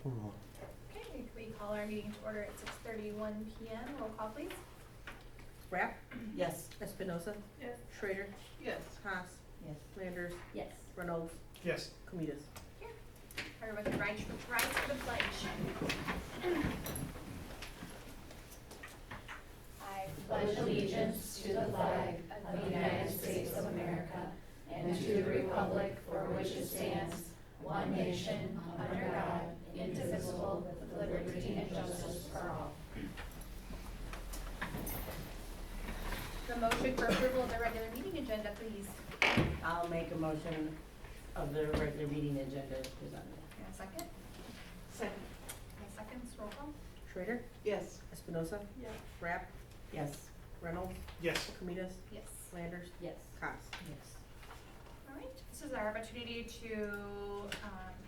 Okay, can we call our meeting to order at 6:31 PM? Roll call, please. Rapp, Yes. Espinosa, Yes. Schrader, Yes. Haas, Yes. Landers, Yes. Reynolds, Yes. Comitas. Here. Everyone rise for the pledge. I pledge allegiance to the flag of the United States of America and to the republic for which it stands, one nation, under God, indivisible, with liberty and justice for all. The motion for approval of the regular meeting agenda, please. I'll make a motion of the regular meeting agenda as presented. And a second? Second. And seconds, roll call. Schrader, Yes. Espinosa, Yes. Rapp, Yes. Reynolds, Yes. Comitas, Yes. Landers, Yes. Haas. Yes. All right, this is our opportunity to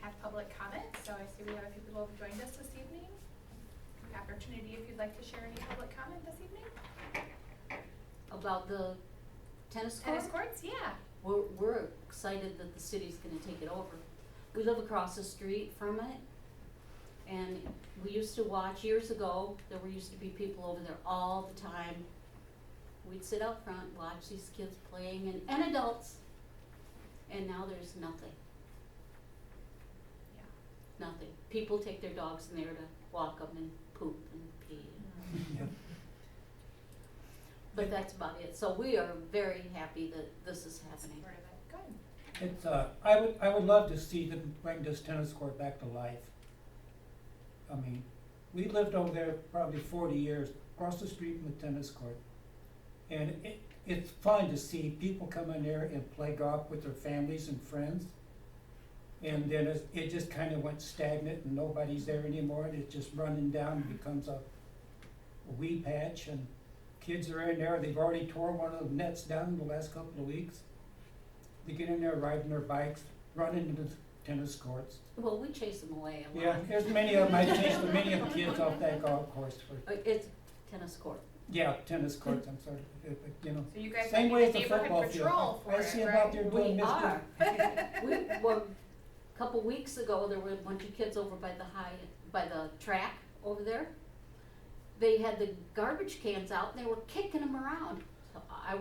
have public comment. So I see we have a few people who have joined us this evening. Opportunity if you'd like to share any public comment this evening. About the tennis court? Tennis courts, yeah. We're excited that the city's gonna take it over. We live across the street from it, and we used to watch, years ago, used to be people over there all the time. We'd sit out front, watch these kids playing, and adults, and now there's nothing, Yeah. nothing. People take their dogs in there to walk them and poop and pee. But that's about it, so we are very happy that this is happening. Part of it. Good. It's, I would love to see them bring this tennis court back to life. I mean, we lived over there probably 40 years, across the street from the tennis court. And it's fun to see people come in there and play golf with their families and friends. And then it just kind of went stagnant and nobody's there anymore, and it's just running down and becomes a weed patch, and kids are in there, they've already tore one of the nets down in the last couple of weeks. They get in there riding their bikes, running into the tennis courts. Well, we chase them away a lot. Yeah, there's many of them, I chased many of the kids off that golf course for, It's tennis court. yeah, tennis courts, I'm sorry, you know. So you guys Same might way be as the the neighborhood football field. patrol for I see it, them out right? there doing We Mr. are. Well, a couple weeks ago, there were a bunch of kids over by the track over there. They had the garbage cans out and they were kicking them around. So I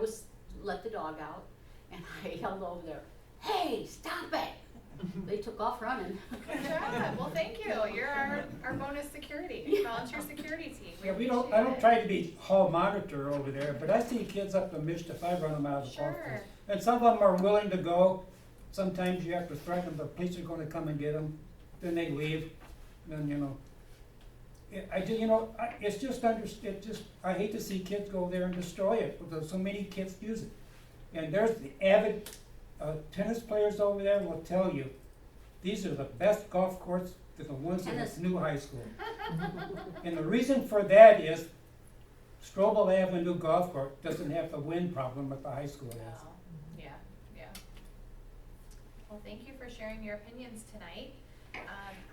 let the dog out and I yelled over there, "Hey, stop it!" They took off running. Good job. Well, thank you. You're our bonus security, volunteer security team. Yeah, I appreciate don't it. try to be hall monitor over there, but I see kids up to mischief, I run them out of the golf Sure. course. And some of them are willing to go, sometimes you have to threaten them, the police are gonna come and get them, then they leave, then, you know. It's just I hate to see kids go there and destroy it, because so many kids use it. And there's the avid tennis players over there will tell you, these are the best golf courses, they're the ones in this new high school. And the reason for that is Strobel Avenue Golf Course doesn't have the wind problem that the high school has. Wow. Yeah, yeah. Well, thank you for sharing your opinions tonight.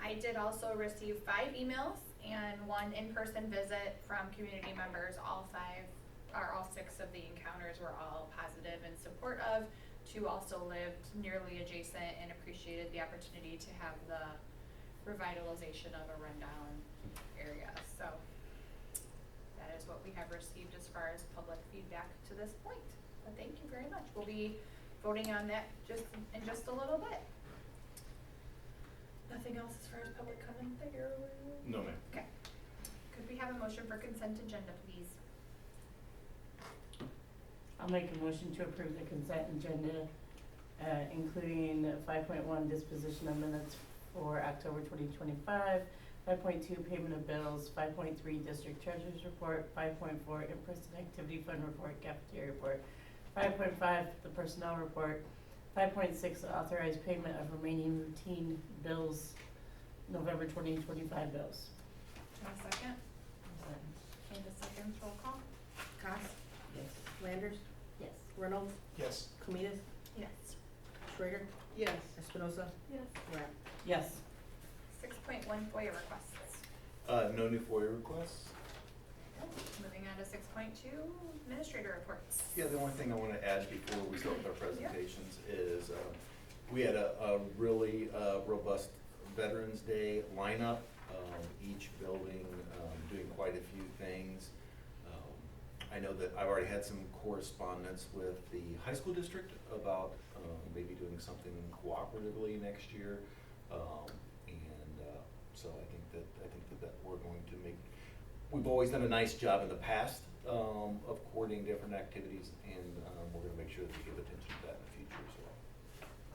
I did also receive 5 emails and 1 in-person visit from community members. All 6 of the encounters were all positive and supportive. 2 also lived nearly adjacent and appreciated the opportunity to have the revitalization of a rundown area. So that is what we have received as far as public feedback to this point. But thank you very much. We'll be voting on that in just a little bit. Nothing else as far as public comment that you're aware of? No, ma'am. Okay. Could we have a motion for consent agenda, please? I'll make a motion to approve the consent agenda, including 5.1 disposition of minutes for October 2025, 5.2 payment of bills, 5.3 district treasurer's report, 5.4 in-person activity fund report, cafeteria report, 5.5 the personnel report, 5.6 authorized payment of remaining routine bills, November 2025 bills. And a second? And a second roll call? Haas, Yes. Landers, Yes. Reynolds, Yes. Comitas, Yes. Schrader, Yes. Espinosa, Yes. Rapp. Yes. 6.1 FOIA requests. No new FOIA requests. Moving on to 6.2 administrator reports. Yeah, the only thing I want to add before we start with our presentations is we had a really robust Veterans Day lineup. Each building doing quite a few things. I know that I've already had some correspondence with the high school district about maybe doing something cooperatively next year. So I think that we're going to make, we've always done a nice job in the past of coordinating different activities, and we're gonna make sure that we give attention to that in the future as well.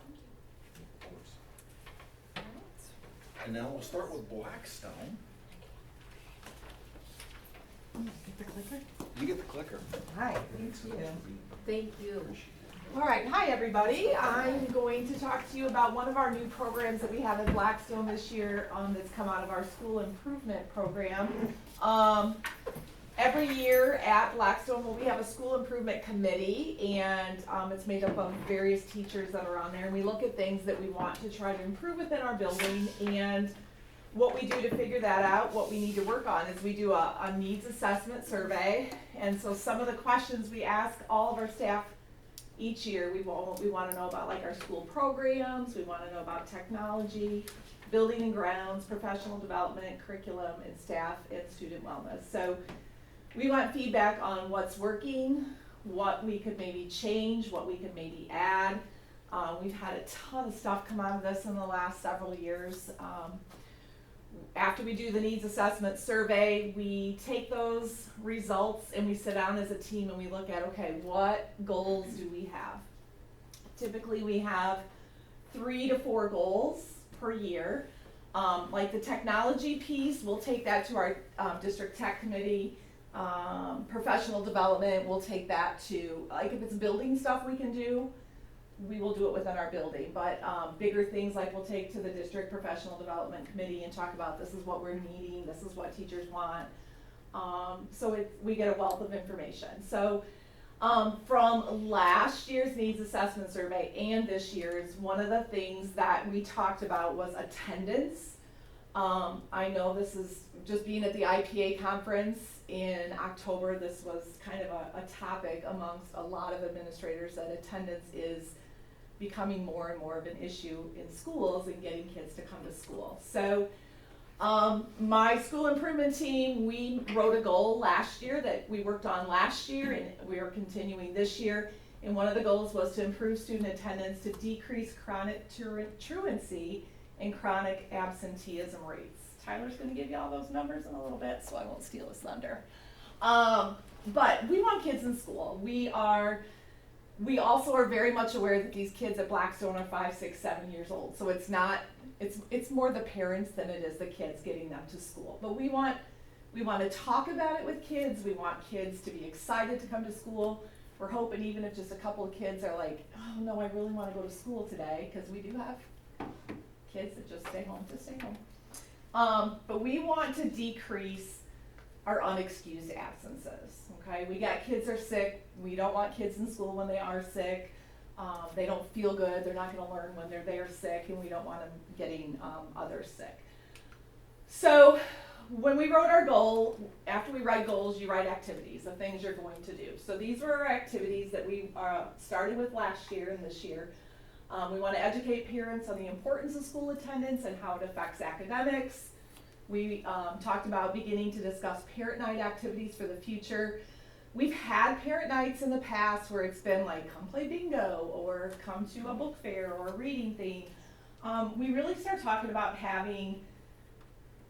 Thank you. Alright. And now we'll start with Blackstone. Get the clicker? You get the clicker. Hi, thank you. Thank you. Appreciate it. All right, hi everybody. I'm going to talk to you about one of our new programs that we have in Blackstone this year that's come out of our school improvement program. Every year at Blackstone, we have a school improvement committee, and it's made up of various teachers that are on there. And we look at things that we want to try to improve within our building, and what we do to figure that out, what we need to work on, is we do a needs assessment survey. And so some of the questions we ask all of our staff each year, we want to know about like our school programs, we want to know about technology, building and grounds, professional development, curriculum, and staff and student wellness. So we want feedback on what's working, what we could maybe change, what we could maybe add. We've had a ton of stuff come out of this in the last several years. After we do the needs assessment survey, we take those results and we sit down as a team and we look at, okay, what goals do we have? Typically we have 3 to 4 goals per year. Like the technology piece, we'll take that to our district tech committee. Professional development, we'll take that to, like if it's building stuff we can do, we will do it within our building, but bigger things like we'll take to the district professional development committee and talk about this is what we're needing, this is what teachers want. So we get a wealth of information. So from last year's needs assessment survey and this year's, one of the things that we talked about was attendance. I know this is just being at the IPA conference in October, this was kind of a topic amongst a lot of administrators, that attendance is becoming more and more of an issue in schools and getting kids to come to school. So my school improvement team, we wrote a goal last year that we worked on last year, and we are continuing this year. And one of the goals was to improve student attendance, to decrease chronic truancy and chronic absenteeism rates. Tyler's gonna give you all those numbers in a little bit, so I won't steal his thunder. But we want kids in school. We also are very much aware that these kids at Blackstone are 5, 6, 7 years old. So it's more the parents than it is the kids getting them to school. But we want to talk about it with kids. We want kids to be excited to come to school. We're hoping even if just a couple of kids are like, oh no, I really want to go to school today, because we do have kids that just stay home to stay home. But we want to decrease our unexcused absences, okay? We got kids are sick. We don't want kids in school when they are sick. They don't feel good. They're not gonna learn when they're sick, and we don't want them getting others sick. So when we wrote our goal, after we write goals, you write activities, the things you're going to do. So these were our activities that we started with last year and this year. We want to educate parents on the importance of school attendance and how it affects academics. We talked about beginning to discuss parent night activities for the future. We've had parent nights in the past where it's been like, come play bingo, or come to a book fair or a reading thing. We really start talking about having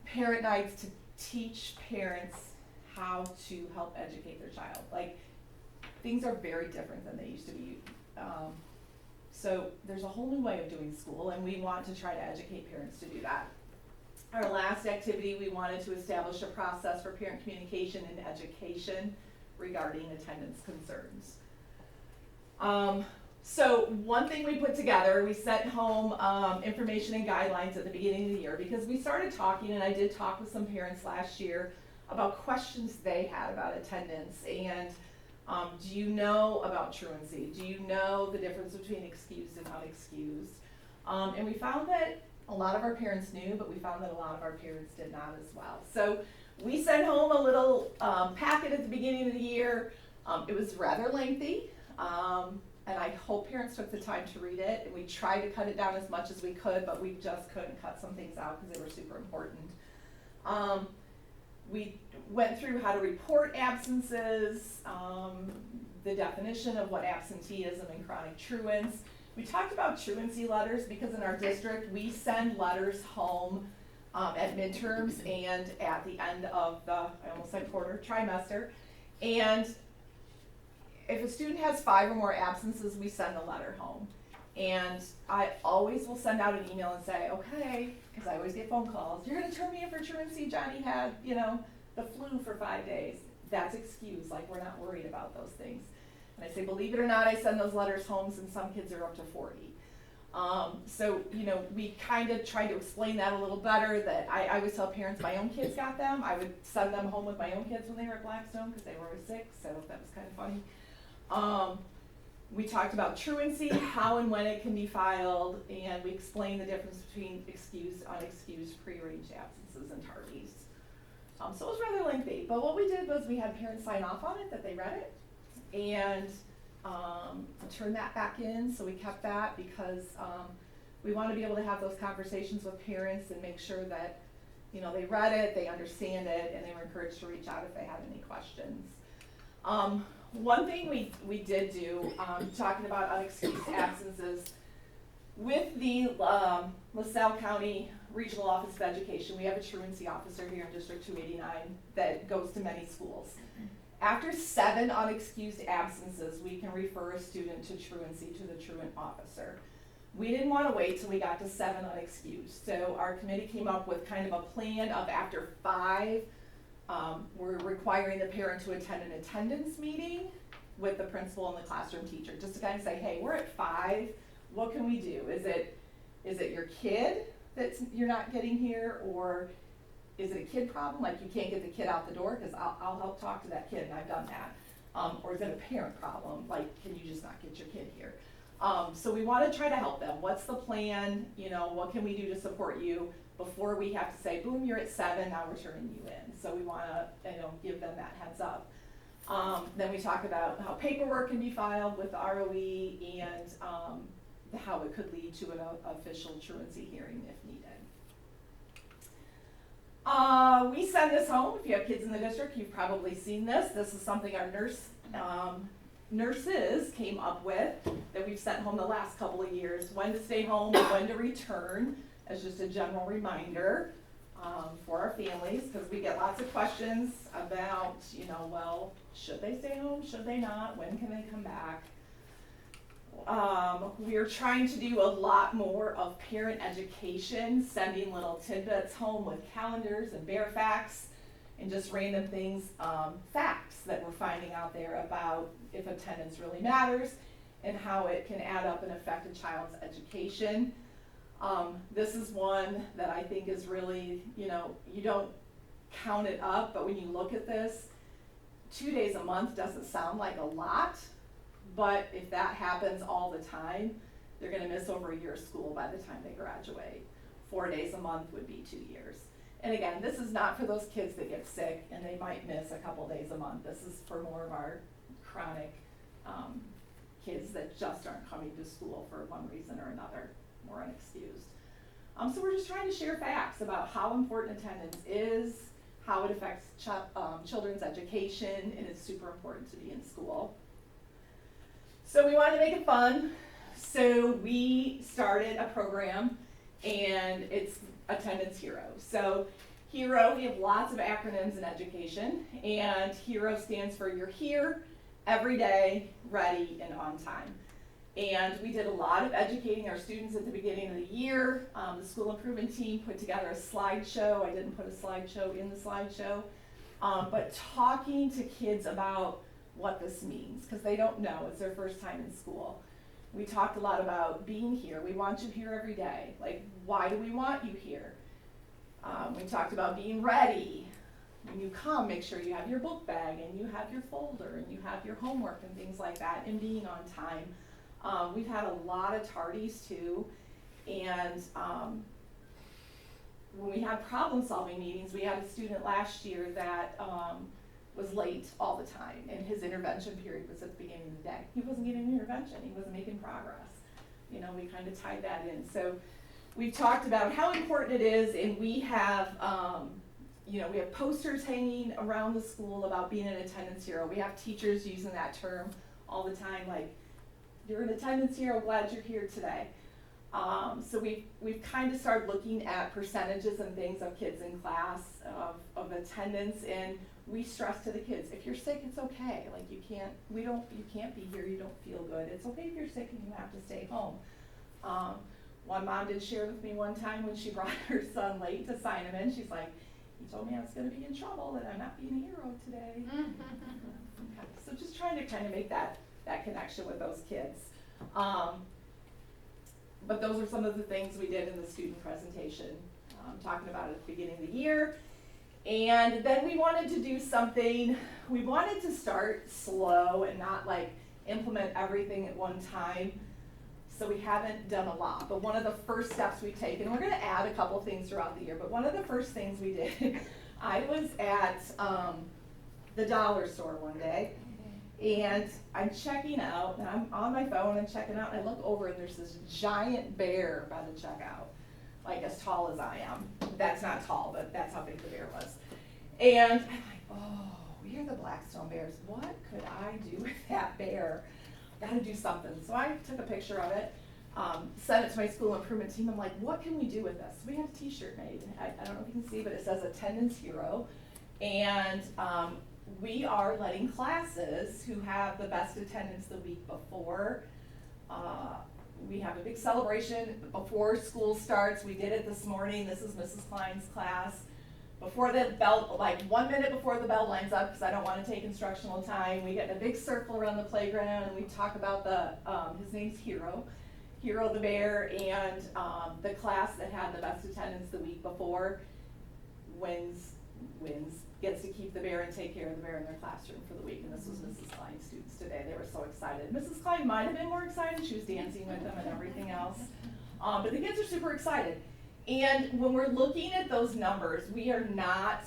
parent nights to teach parents how to help educate their child. Like, things are very different than they used to be. So there's a whole new way of doing school, and we want to try to educate parents to do that. Our last activity, we wanted to establish a process for parent communication and education regarding attendance concerns. So one thing we put together, we sent home information and guidelines at the beginning of the year, because we started talking, and I did talk with some parents last year about questions they had about attendance. And do you know about truancy? Do you know the difference between excused and unexcused? And we found that a lot of our parents knew, but we found that a lot of our parents did not as well. So we sent home a little packet at the beginning of the year. It was rather lengthy. and I hope parents took the time to read it, and we tried to cut it down as much as we could, but we just couldn't cut some things out because they were super important. We went through how to report absences, the definition of what absenteeism and chronic truants. We talked about truancy letters because in our district, we send letters home at midterms and at the end of the, I almost said quarter, trimester. And if a student has 5 or more absences, we send a letter home. And I always will send out an email and say, okay, because I always get phone calls, you're gonna turn me in for truancy, Johnny had, the flu for 5 days. That's excused, like we're not worried about those things. And I say, believe it or not, I send those letters home and some kids are up to 40. So, we kind of tried to explain that a little better, that I always tell parents my own kids got them. I would send them home with my own kids when they were at Blackstone because they were always sick, so that was kind of funny. We talked about truancy, how and when it can be filed, and we explained the difference between excused, unexcused, prearranged absences, and tardies. So it was rather lengthy, but what we did was we had parents sign off on it, that they read it, and turn that back in, so we kept that because we want to be able to have those conversations with parents and make sure that, they read it, they understand it, and they were encouraged to reach out if they had any questions. One thing we did do, talking about unexcused absences, with the LaSalle County Regional Office of Education, we have a truancy officer here in District 289 that goes to many schools. After 7 unexcused absences, we can refer a student to truancy to the truant officer. We didn't want to wait till we got to 7 unexcused, so our committee came up with kind of a plan of after 5, we're requiring the parent to attend an attendance meeting with the principal and the classroom teacher, just to kind of say, hey, we're at 5, what can we do? Is it your kid you're not getting here, or is it a kid problem, like you can't get the kid out the door, because I'll help talk to that kid, and I've done that. Or is it a parent problem, like can you just not get your kid here? So we want to try to help them. What's the plan? What can we do to support you before we have to say, boom, you're at 7, now we're turning you in. So we want to give them that heads up. Then we talk about how paperwork can be filed with the ROE and how it could lead to an official truancy hearing if needed. We send this home. If you have kids in the district, you've probably seen this. This is something our nurses came up with that we've sent home the last couple of years. When to stay home and when to return, as just a general reminder for our families, because we get lots of questions about, well, should they stay home? Should they not? When can they come back? We're trying to do a lot more of parent education, sending little tidbits home with calendars and bare facts and just random things, facts that we're finding out there about if attendance really matters and how it can add up and affect a child's education. This is one that I think is really, you don't count it up, but when you look at this, 2 days a month doesn't sound like a lot. But if that happens all the time, they're gonna miss over a year of school by the time they graduate. 4 days a month would be 2 years. And again, this is not for those kids that get sick and they might miss a couple days a month. This is for more of our chronic kids that just aren't coming to school for one reason or another, more unexcused. So we're just trying to share facts about how important attendance is, how it affects children's education, and it's super important to be in school. So we wanted to make it fun, so we started a program, and it's Attendance Hero. So HERO, we have lots of acronyms in education, and HERO stands for you're here, every day, ready, and on time. And we did a lot of educating our students at the beginning of the year. The school improvement team put together a slideshow. I didn't put a slideshow in the slideshow, but talking to kids about what this means, because they don't know, it's their first time in school. We talked a lot about being here. We want you here every day. Like, why do we want you here? We talked about being ready. When you come, make sure you have your book bag and you have your folder and you have your homework and things like that, and being on time. We've had a lot of tardies too, and when we have problem-solving meetings, we had a student last year that was late all the time, and his intervention period was at the beginning of the day. He wasn't getting intervention, he wasn't making progress. You know, we kind of tied that in. So we've talked about how important it is, and we have, you know, we have posters hanging around the school about being an attendance hero. We have teachers using that term all the time, like, you're an attendance hero, glad you're here today. So we've kind of started looking at percentages and things of kids in class, of attendance, and we stress to the kids, if you're sick, it's okay. Like, you can't be here, you don't feel good. It's okay if you're sick and you have to stay home. One mom did share with me one time when she brought her son late to sign him in, she's like, he told me I was gonna be in trouble and I'm not being a hero today. Okay, so just trying to kind of make that connection with those kids. But those are some of the things we did in the student presentation, talking about at the beginning of the year. And then we wanted to do something, we wanted to start slow and not like implement everything at one time. So we haven't done a lot, but one of the first steps we've taken, we're gonna add a couple things throughout the year, but one of the first things we did, I was at the dollar store one day, and I'm checking out, and I'm on my phone, I'm checking out, and I look over and there's this giant bear by the checkout, like as tall as I am. That's not tall, but that's how big the bear was. And I'm like, oh, we are the Blackstone Bears. What could I do with that bear? Gotta do something. So I took a picture of it, sent it to my school improvement team. I'm like, what can we do with this? We have a t-shirt made. I don't know if you can see, but it says Attendance Hero. And we are letting classes who have the best attendance the week before, we have a big celebration before school starts. We did it this morning. This is Mrs. Klein's class. Before the bell, like 1 minute before the bell lines up, because I don't want to take instructional time, we get in a big circle around the playground and we talk about his name's Hero the bear, and the class that had the best attendance the week before wins, gets to keep the bear and take care of the bear in their classroom for the week. And this was Mrs. Klein's students today. They were so excited. Mrs. Klein might have been more excited. She was dancing with them and everything else. But the kids are super excited. And when we're looking at those numbers, we are not,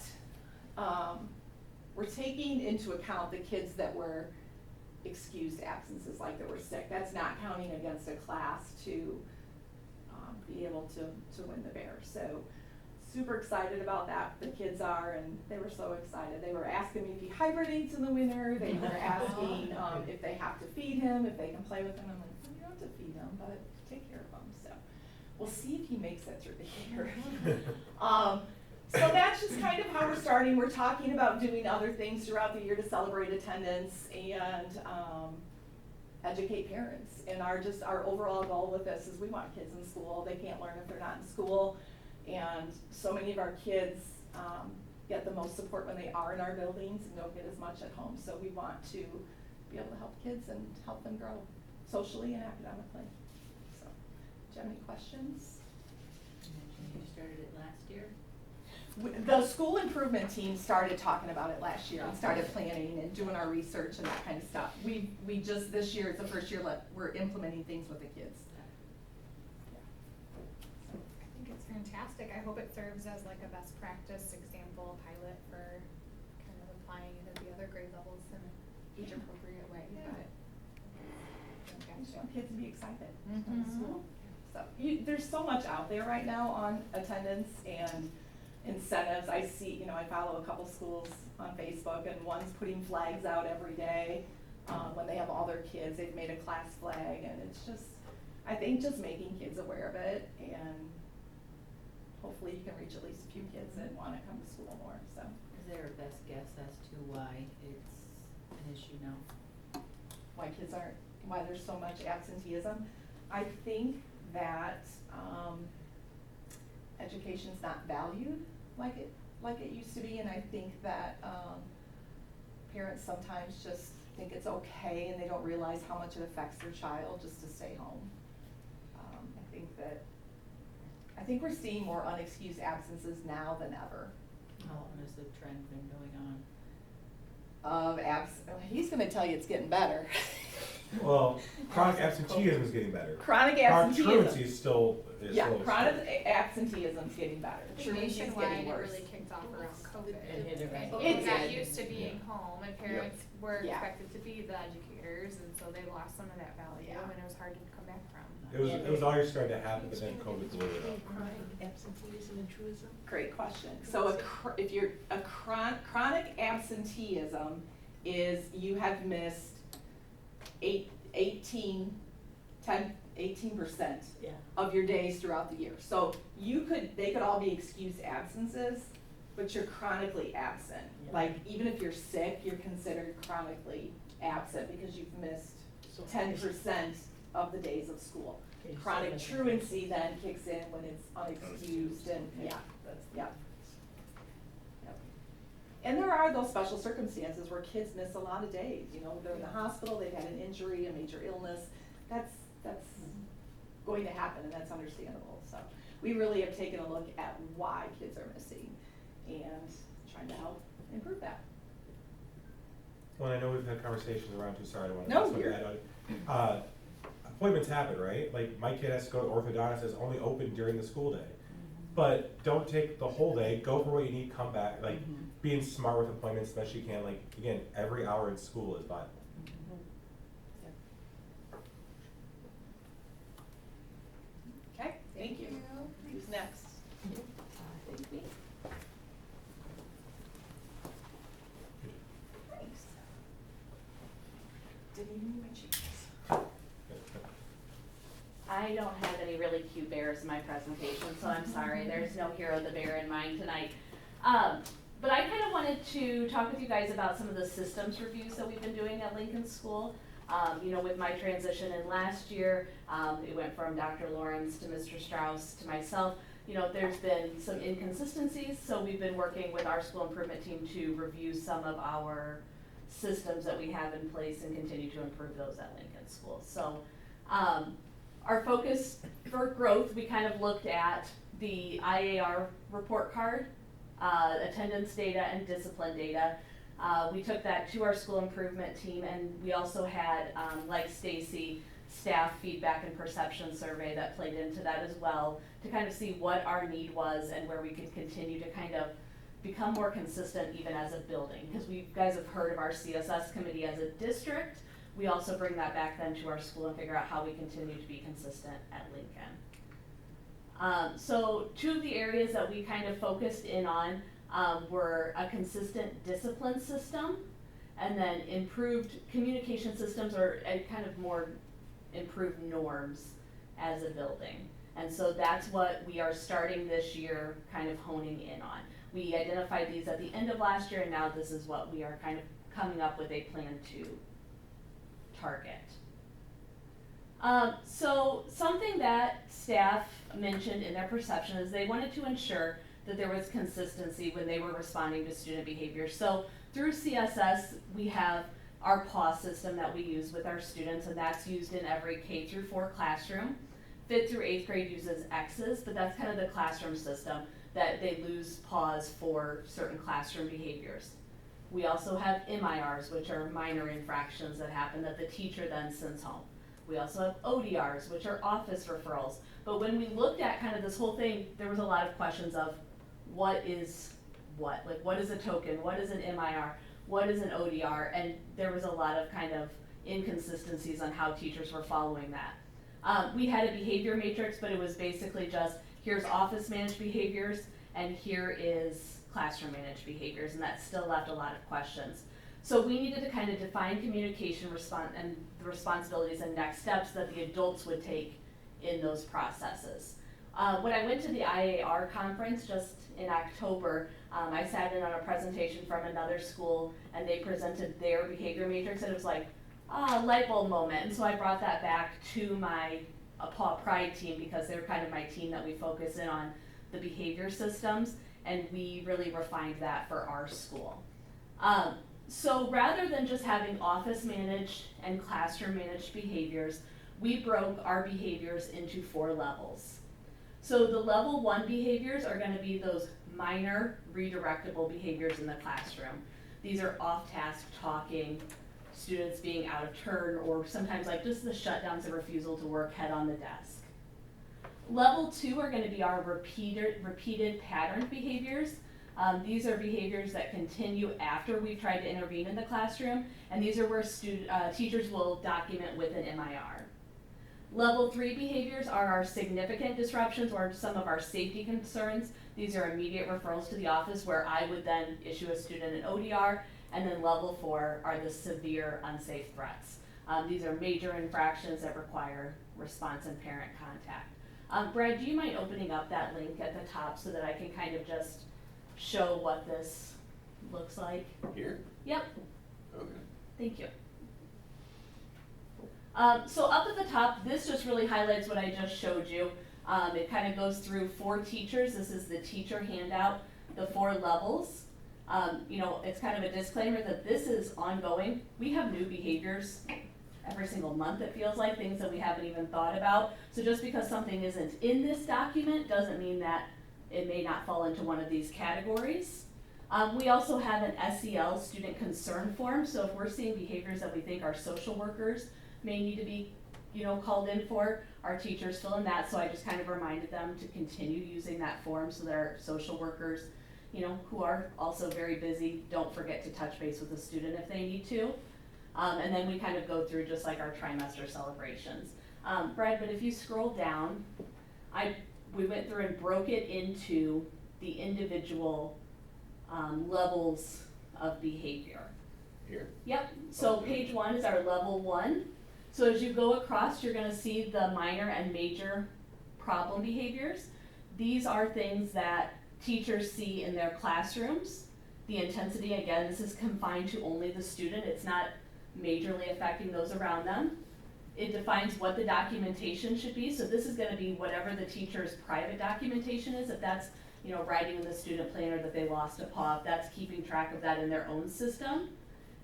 we're taking into account the kids that were excused absences, like that were sick. That's not counting against a class to be able to win the bear. So super excited about that, the kids are, and they were so excited. They were asking me if he hibernates in the winter. They were asking if they have to feed him, if they can play with him. I'm like, well, you don't have to feed him, but take care of him. So we'll see if he makes it through the year. So that's just kind of how we're starting. We're talking about doing other things throughout the year to celebrate attendance and educate parents. And our overall goal with this is we want kids in school. They can't learn if they're not in school. And so many of our kids get the most support when they are in our buildings and don't get as much at home. So we want to be able to help kids and help them grow socially and academically. So, do you have any questions? You mentioned you started it last year? The school improvement team started talking about it last year and started planning and doing our research and that kind of stuff. We just, this year is the first year we're implementing things with the kids. I think it's fantastic. I hope it serves as like a best practice example pilot for kind of applying it at the other grade levels in an age appropriate way. Yeah. But I just want kids to be excited to go to Mhm. school. So there's so much out there right now on attendance and incentives. I see, I follow a couple schools on Facebook, and one's putting flags out every day. When they have all their kids, they've made a class flag, and it's just, I think just making kids aware of it, and hopefully you can reach at least a few kids that wanna come to school more, so. Is there a best guess as to why it's an issue now? Why there's so much absenteeism. I think that, education's not valued like it used to be, and I think that, parents sometimes just think it's okay and they don't realize how much it affects their child just to stay home. I think we're seeing more unexcused absences now than ever. How long has the trend been going of he's gonna tell you it's getting better. Well, chronic absenteeism is getting better. Chronic Chronic absenteeism. truancy is still. Yeah, still chronic absenteeism is getting better. Truancy is Nationwide, getting it worse. really kicked off around COVID. It hit it right. People It got did. used to being home and parents were Yeah. expected to be the educators, and so they lost some of that value, Yeah. and it was hard to come back from. It was already starting to happen, but then COVID blew it up. Chronic absenteeism and truism. Great question. So if you're chronic absenteeism is you have missed 18% Yeah. of your days throughout the year. So they could all be excused absences, but you're chronically absent. Yeah. Like even if you're sick, you're considered chronically absent because you've missed 10% of the days of school. Okay, so Chronic that's- truancy then kicks in when it's unexcused and, yeah, yeah. Yep. And there are those special circumstances where kids miss a lot of days, you know, they're in the hospital, they've had an injury, a major illness, that's going to happen and that's understandable, so. We really have taken a look at why kids are missing and trying to help improve that. Well, I know we've had conversations around too, sorry, I don't want to. No, mess with you're- that. Appointments happen, right? Like, my kid has to go to orthodontist, it's only open during the school day. But don't take the whole day, go for what you need, come back, like, being smart with appointments as best you can, like, again, every hour in school is vital. Okay, thank you. Who's next? Thank you. Thanks. Didn't even need my cheeks. I don't have any really cute bears in my presentation, so I'm sorry, there's no Hero the Bear in mine tonight. But I kind of wanted to talk with you guys about some of the systems reviews that we've been doing at Lincoln School. You know, with my transition in last year, it went from Dr. Lawrence to Mr. Strauss to myself. You know, there's been some inconsistencies, so we've been working with our school improvement team to review some of our systems that we have in place and continue to improve those at Lincoln School. So, our focus for growth, we kind of looked at the IAR report card, attendance data and discipline data. We took that to our school improvement team, and we also had, like Stacy, staff feedback and perception survey that played into that as well, to kind of see what our need was and where we could continue to kind of become more consistent even as a building. Because you guys have heard of our CSS committee as a district. We also bring that back then to our school and figure out how we continue to be consistent at Lincoln. So two of the areas that we kind of focused in on were a consistent discipline system and then improved communication systems or kind of more improved norms as a building. And so that's what we are starting this year kind of honing in on. We identified these at the end of last year, and now this is what we are kind of coming up with a plan to target. So something that staff mentioned in their perception is they wanted to ensure that there was consistency when they were responding to student behavior. So through CSS, we have our pause system that we use with our students, and that's used in every K through 4 classroom. 5th through 8th grade uses X's, but that's kind of the classroom system that they lose pause for certain classroom behaviors. We also have MIRs, which are minor infractions that happen that the teacher then sends home. We also have ODRs, which are office referrals. But when we looked at kind of this whole thing, there was a lot of questions of what is what? Like, what is a token? What is an MIR? What is an ODR? And there was a lot of kind of inconsistencies on how teachers were following that. We had a behavior matrix, but it was basically just, here's office managed behaviors, and here is classroom managed behaviors, and that still left a lot of questions. So we needed to kind of define communication and the responsibilities and next steps that the adults would take in those processes. When I went to the IAR conference just in October, I sat in on a presentation from another school, and they presented their behavior matrix, and it was like, light bulb moment. And so I brought that back to my Paw Pride team, because they're kind of my team that we focus in on the behavior systems, and we really refined that for our school. So rather than just having office managed and classroom managed behaviors, we broke our behaviors into 4 levels. So the level 1 behaviors are going to be those minor redirectable behaviors in the classroom. These are off-task talking, students being out of turn, or sometimes like just the shutdowns and refusal to work head on the desk. Level 2 are gonna be our repeated patterned behaviors. These are behaviors that continue after we've tried to intervene in the classroom, and these are where teachers will document with an MIR. Level 3 behaviors are our significant disruptions or some of our safety concerns. These are immediate referrals to the office where I would then issue a student an ODR, and then level 4 are the severe unsafe threats. These are major infractions that require response and parent contact. Brad, do you mind opening up that link at the top so that I can kind of just show what this looks like? Here? Yep, Okay. thank you. So up at the top, this just really highlights what I just showed you. It kind of goes through 4 teachers. This is the teacher handout, the 4 levels. You know, it's kind of a disclaimer that this is ongoing. We have new behaviors every single month, it feels like, things that we haven't even thought about. So just because something isn't in this document doesn't mean that it may not fall into one of these categories. We also have an SEL, student concern form. So if we're seeing behaviors that we think our social workers may need to be, you know, called in for, our teachers fill in that. So I just kind of reminded them to continue using that form so that our social workers, you know, who are also very busy, don't forget to touch base with the student if they need to. And then we kind of go through just like our trimester celebrations. Brad, but if you scroll down, we went through and broke it into the individual levels of behavior. Here? Yep, so page 1 is our level 1. So as you go across, you're gonna see the minor and major problem behaviors. These are things that teachers see in their classrooms. The intensity, again, this is confined to only the student. It's not majorly affecting those around them. It defines what the documentation should be. So this is gonna be whatever the teacher's private documentation is. If that's, you know, writing in the student planner that they lost a paw, if that's keeping track of that in their own system.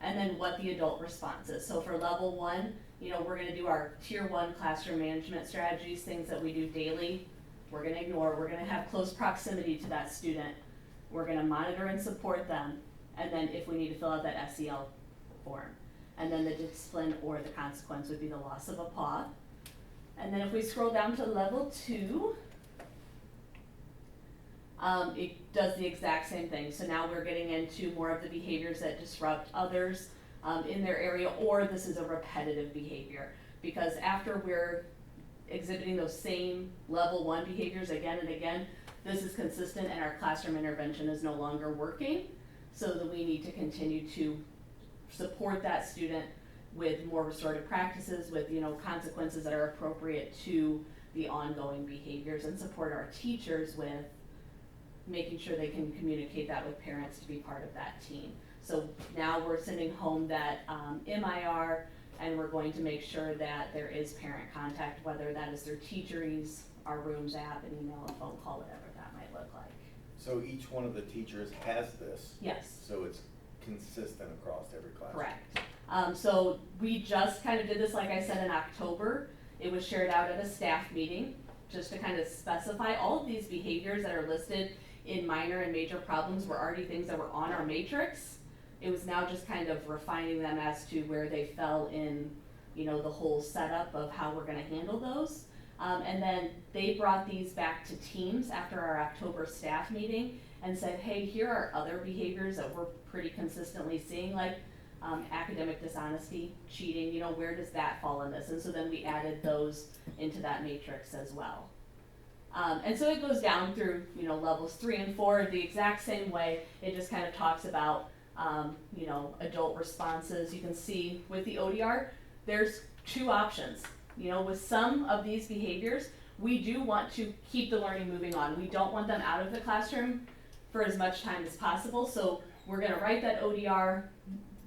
And then what the adult response is. So for level 1, you know, we're gonna do our tier 1 classroom management strategies, things that we do daily. We're gonna ignore, we're gonna have close proximity to that student. We're gonna monitor and support them. And then if we need to fill out that SEL form. And then the discipline or the consequence would be the loss of a paw. And then if we scroll down to level 2, it does the exact same thing. So now we're getting into more of the behaviors that disrupt others in their area, or this is a repetitive behavior. Because after we're exhibiting those same level 1 behaviors again and again, this is consistent and our classroom intervention is no longer working. So that we need to continue to support that student with more restorative practices, with, you know, consequences that are appropriate to the ongoing behaviors, and support our teachers with making sure they can communicate that with parents to be part of that team. So now we're sending home that MIR, and we're going to make sure that there is parent contact, whether that is through Teacheries, our Rooms app, an email, a phone call, whatever that might look like. So each one of the teachers has this? Yes. So it's consistent across every class? Correct. So we just kind of did this, like I said, in October. It was shared out at a staff meeting, just to kind of specify all of these behaviors that are listed in minor and major problems were already things that were on our matrix. It was now just kind of refining them as to where they fell in, you know, the whole setup of how we're gonna handle those. And then they brought these back to teams after our October staff meeting and said, hey, here are other behaviors that we're pretty consistently seeing, like academic dishonesty, cheating, you know, where does that fall in this? And so then we added those into that matrix as well. And so it goes down through, you know, levels 3 and 4 the exact same way. It just kind of talks about, you know, adult responses. You can see with the ODR, there's 2 options. You know, with some of these behaviors, we do want to keep the learning moving on. We don't want them out of the classroom for as much time as possible. So we're gonna write that ODR,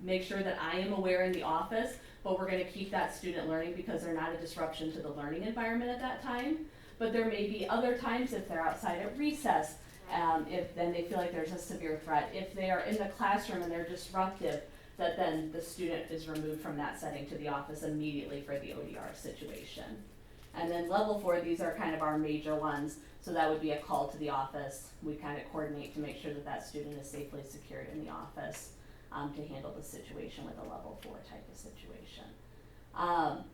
make sure that I am aware in the office, but we're gonna keep that student learning because they're not a disruption to the learning environment at that time. But there may be other times if they're outside at recess, if then they feel like there's a severe threat. If they are in the classroom and they're disruptive, that then the student is removed from that setting to the office immediately for the ODR situation. And then level 4, these are kind of our major ones. So that would be a call to the office. We kind of coordinate to make sure that that student is safely secured in the office. to handle the situation with a level 4 type of situation.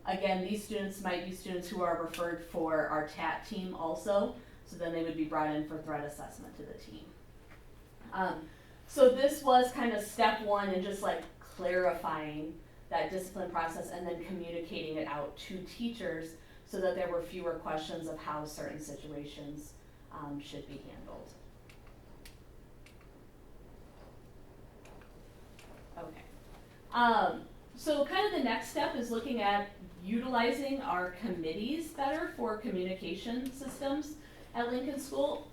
Again, these students might be students who are referred for our TAT team also, so then they would be brought in for threat assessment to the team. So this was kind of step one in just like clarifying that discipline process and then communicating it out to teachers so that there were fewer questions of how certain situations should be handled. Okay. So kind of the next step is looking at utilizing our committees better for communication systems at Lincoln School.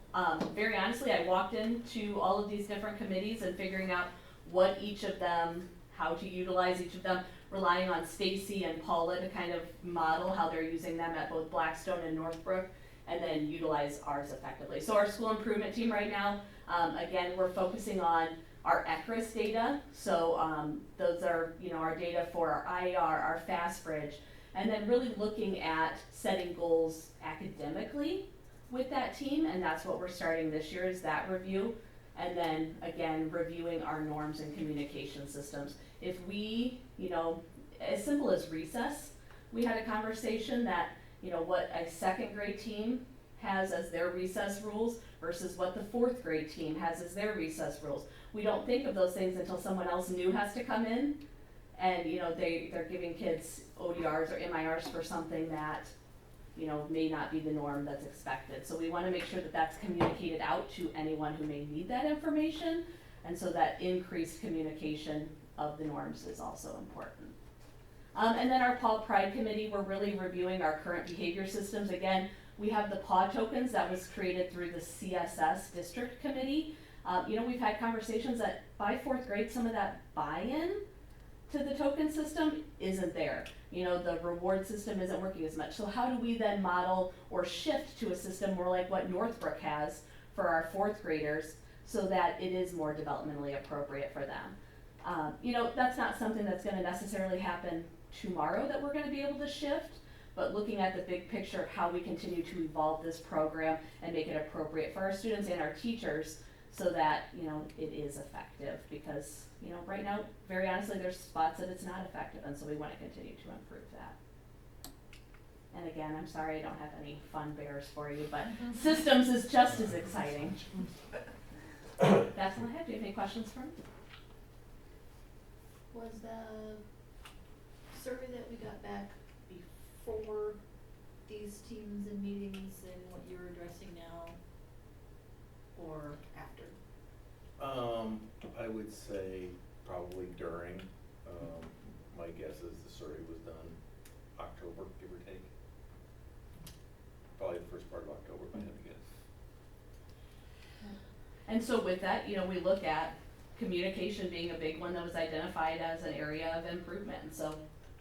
Very honestly, I walked into all of these different committees and figuring out what each of them, how to utilize each of them, relying on Stacy and Paula to kind of model how they're using them at both Blackstone and Northbrook, and then utilize ours effectively. So our school improvement team right now, again, we're focusing on our ECRIS data. So those are, our data for our IER, our Fast Bridge, and then really looking at setting goals academically with that team, and that's what we're starting this year is that review. And then again, reviewing our norms and communication systems. If we, as simple as recess, we had a conversation that, what a second grade team has as their recess rules versus what the fourth grade team has as their recess rules. We don't think of those things until someone else new has to come in and, they're giving kids ODRs or MIRs for something that, may not be the norm that's expected. So we want to make sure that that's communicated out to anyone who may need that information. And so that increased communication of the norms is also important. And then our PAW Pride Committee, we're really reviewing our current behavior systems. Again, we have the PAW tokens that was created through the CSS District Committee. We've had conversations that by fourth grade, some of that buy-in to the token system isn't there. The reward system isn't working as much. So how do we then model or shift to a system more like what Northbrook has for our fourth graders so that it is more developmentally appropriate for them? That's not something that's going to necessarily happen tomorrow that we're going to be able to shift, but looking at the big picture of how we continue to evolve this program and make it appropriate for our students and our teachers so that, it is effective because, right now, very honestly, there's spots that it's not effective, and so we want to continue to improve that. And again, I'm sorry I don't have any fun bears for you, but systems is just as exciting. That's all I have. Do you have any questions for me? Was the survey that we got back before these teams and meetings and what you're addressing now, or after? I would say probably during. My guess is the survey was done October, give or take. Probably the first part of October, if I had to guess. And so with that, we look at communication being a big one that was identified as an area of improvement. And so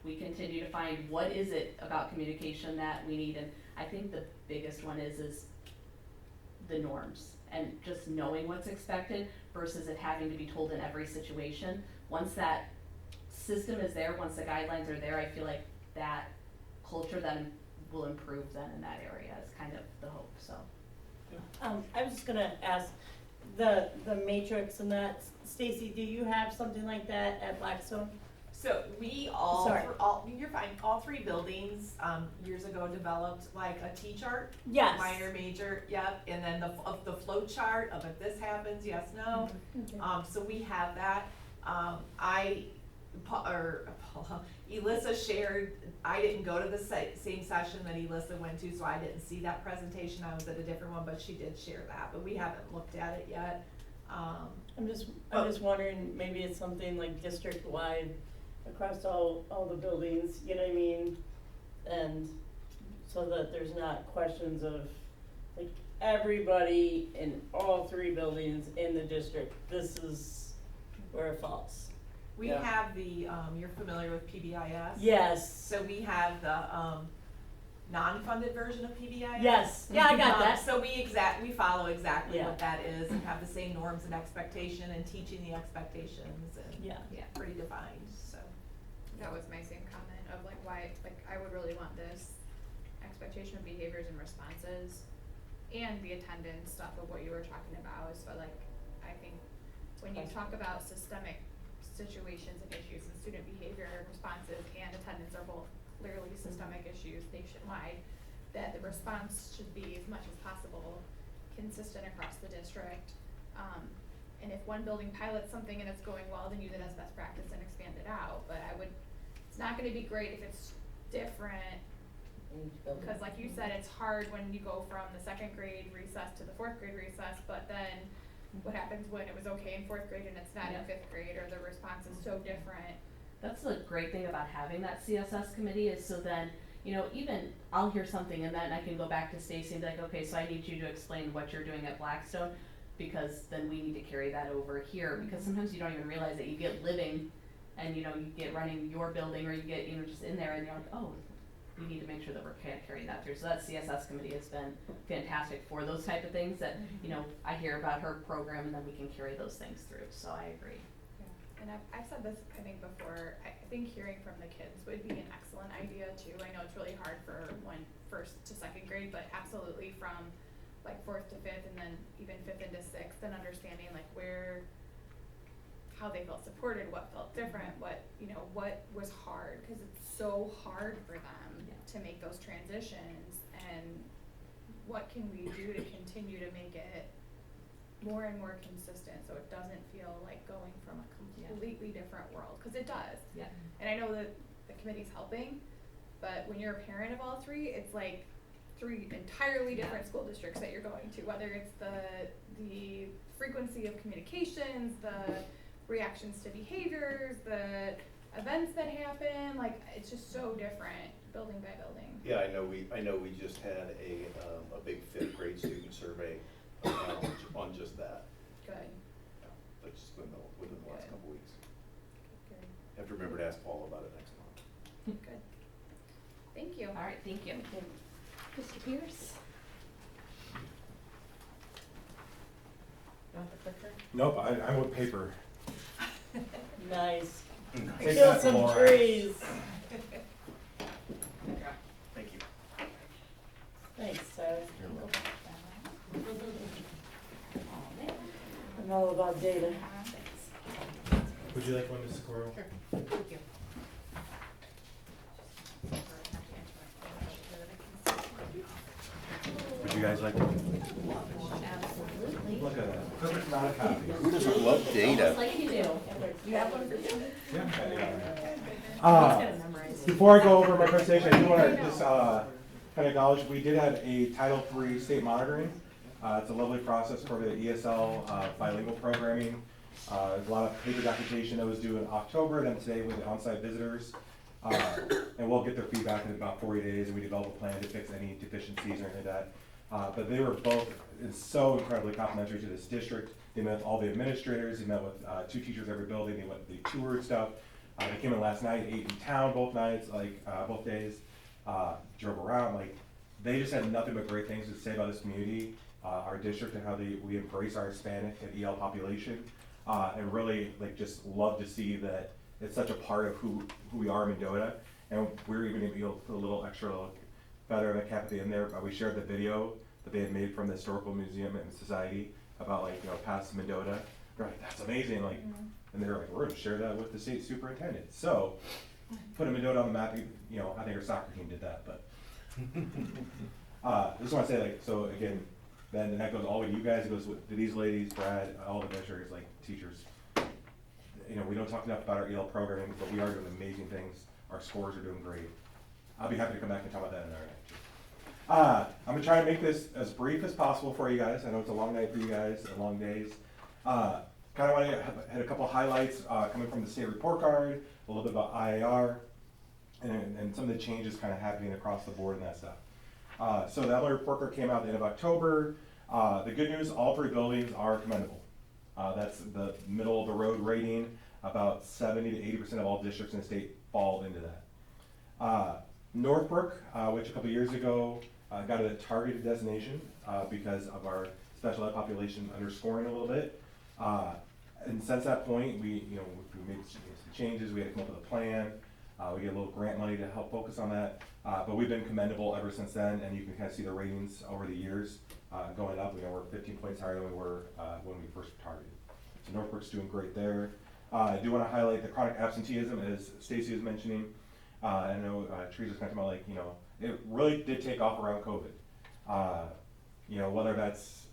we continue to find what is it about communication that we need. And I think the biggest one is the norms and just knowing what's expected versus it having to be told in every situation. Once that system is there, once the guidelines are there, I feel like that culture then will improve then in that area is kind of the hope, so. I was just gonna ask, the matrix and that, Stacy, do you have something like that at Blackstone? So we Sorry. you're fine, all three buildings, years ago developed like a T-chart. Yes. Minor, major, yep, and then the flow chart of if this happens, yes, no. Okay. So we have that. Elissa shared, I didn't go to the same session that Elissa went to, so I didn't see that presentation. I was at a different one, but she did share that, but we haven't looked at it yet. I'm just wondering, maybe it's something like district-wide across all the buildings, you know what I mean? And so that there's not questions of, like, everybody in all three buildings in the district, this is where it falls. We Yeah. have you're familiar with PBIS? Yes. So we have the, non-funded version of PBIS. Yes, yeah, I got that. So we follow exactly Yeah. what that is and have the same norms and expectation and teaching the expectations and, Yeah. pretty defined, so. That was my same comment of why, I would really want this expectation of behaviors and responses and the attendance stuff of what you were talking about, so I think when you talk about situations and issues and student behavior responses and attendance are both clearly systemic issues nationwide, that the response should be as much as possible consistent across the district. And if one building pilots something and it's going well, then use it as best practice and expand it out. But it's not gonna be great if it's different, because like you said, it's hard when you go from the second grade recess to the fourth grade recess, but then what happens when it was okay in fourth grade and it's not in fifth grade, or the response is so different. That's the great thing about having that CSS committee is so then, you know, even I'll hear something and then I can go back to Stacy and be like, okay, so I need you to explain what you're doing at Blackstone, because then we need to carry that over here, because sometimes you don't even realize that you get living and, you know, you get running your building, or you get, you know, just in there and you're like, oh, we need to make sure that we're carrying that through. So that CSS committee has been fantastic for those type of things that, you know, I hear about her program and then we can carry those things through, so I agree. Yeah, and I've said this, I think, before, I think hearing from the kids would be an excellent idea too. I know it's really hard for first to second grade, but absolutely from like fourth to fifth and then even fifth into sixth, and understanding like how they felt supported, what felt different, what was hard, because it's so hard for them to make those transitions, and what can we do to continue to make it more and more consistent so it doesn't feel like going from a completely different world, because it does. Yeah. And I know that the committee's helping, but when you're a parent of all three, it's like 3 entirely different school districts that you're going to, whether it's the frequency of communications, the reactions to behaviors, the events that happen, like it's just so different building by building. Yeah, I know we just had a big fifth grade student survey on just that. Good. Yeah, that's just within the last Good. couple weeks. Good. I have to remember to ask Paul about it next month. Good. Thank you. All right, thank you. Mr. Pierce? Want the clicker? Nope, I'm with paper. Nice. Take Kill that, some Laura. trees. Thank you. Thanks, Tyler. You're welcome. I'm all about data. Would you like one, Mrs. Coral? Thank you. Would you guys like one? Absolutely. Look at that. Perfect amount of copy. Who doesn't love data? Like you do. You have one for you? Before I go over my presentation, I do want to just kind of acknowledge, we did have a Title III state monitoring. It's a lovely process for the ESL bilingual programming. There's a lot of paper documentation that was due in October, then today with the on-site visitors. And we'll get their feedback in about 40 days, and we develop a plan to fix any deficiencies or anything like that. But they were both so incredibly complimentary to this district. They met with all the administrators, they met with 2 teachers every building, they toured stuff. They came in last night, ate in town both nights, both days, drove around. Like, they just had nothing but great things to say about this community, our district, and how we embrace our Hispanic and EL population. And really, just love to see that it's such a part of who we are in Mendota. And we're even able to put a little extra feather in the cap at the end there. We shared the video that they had made from the Historical Museum and Society about past Mendota. They're like, that's amazing. And they're like, we're gonna share that with the state superintendent. So, putting Mendota on the map, I think our soccer team did that, but. I just wanna say, so again, then that goes all to you guys, it goes to these ladies, Brad, all the administrators, teachers. We don't talk enough about our EL programming, but we are doing amazing things. Our scores are doing great. I'll be happy to come back and talk about that another night. I'm gonna try to make this as brief as possible for you guys. I know it's a long night for you guys, and long days. Kind of want to hit a couple highlights coming from the state report card, a little bit about IAR, and some of the changes kind of happening across the board and that stuff. So the LA report card came out at the end of October. The good news, all 3 buildings are commendable. That's the middle of the road rating. About 70 to 80% of all districts in the state fall into that. Northbrook, which a couple years ago got a targeted designation because of our special ed population underscoring a little bit. And since that point, we made some changes. We had to come up with a plan. We get a little grant money to help focus on that. But we've been commendable ever since then, and you can kind of see the ratings over the years going up. We're 15 points higher than we were when we first targeted. So Northbrook's doing great there. I do want to highlight the chronic absenteeism, as Stacy was mentioning. I know Teresa's talking about, like, you know, it really did take off around COVID. You know, whether that's,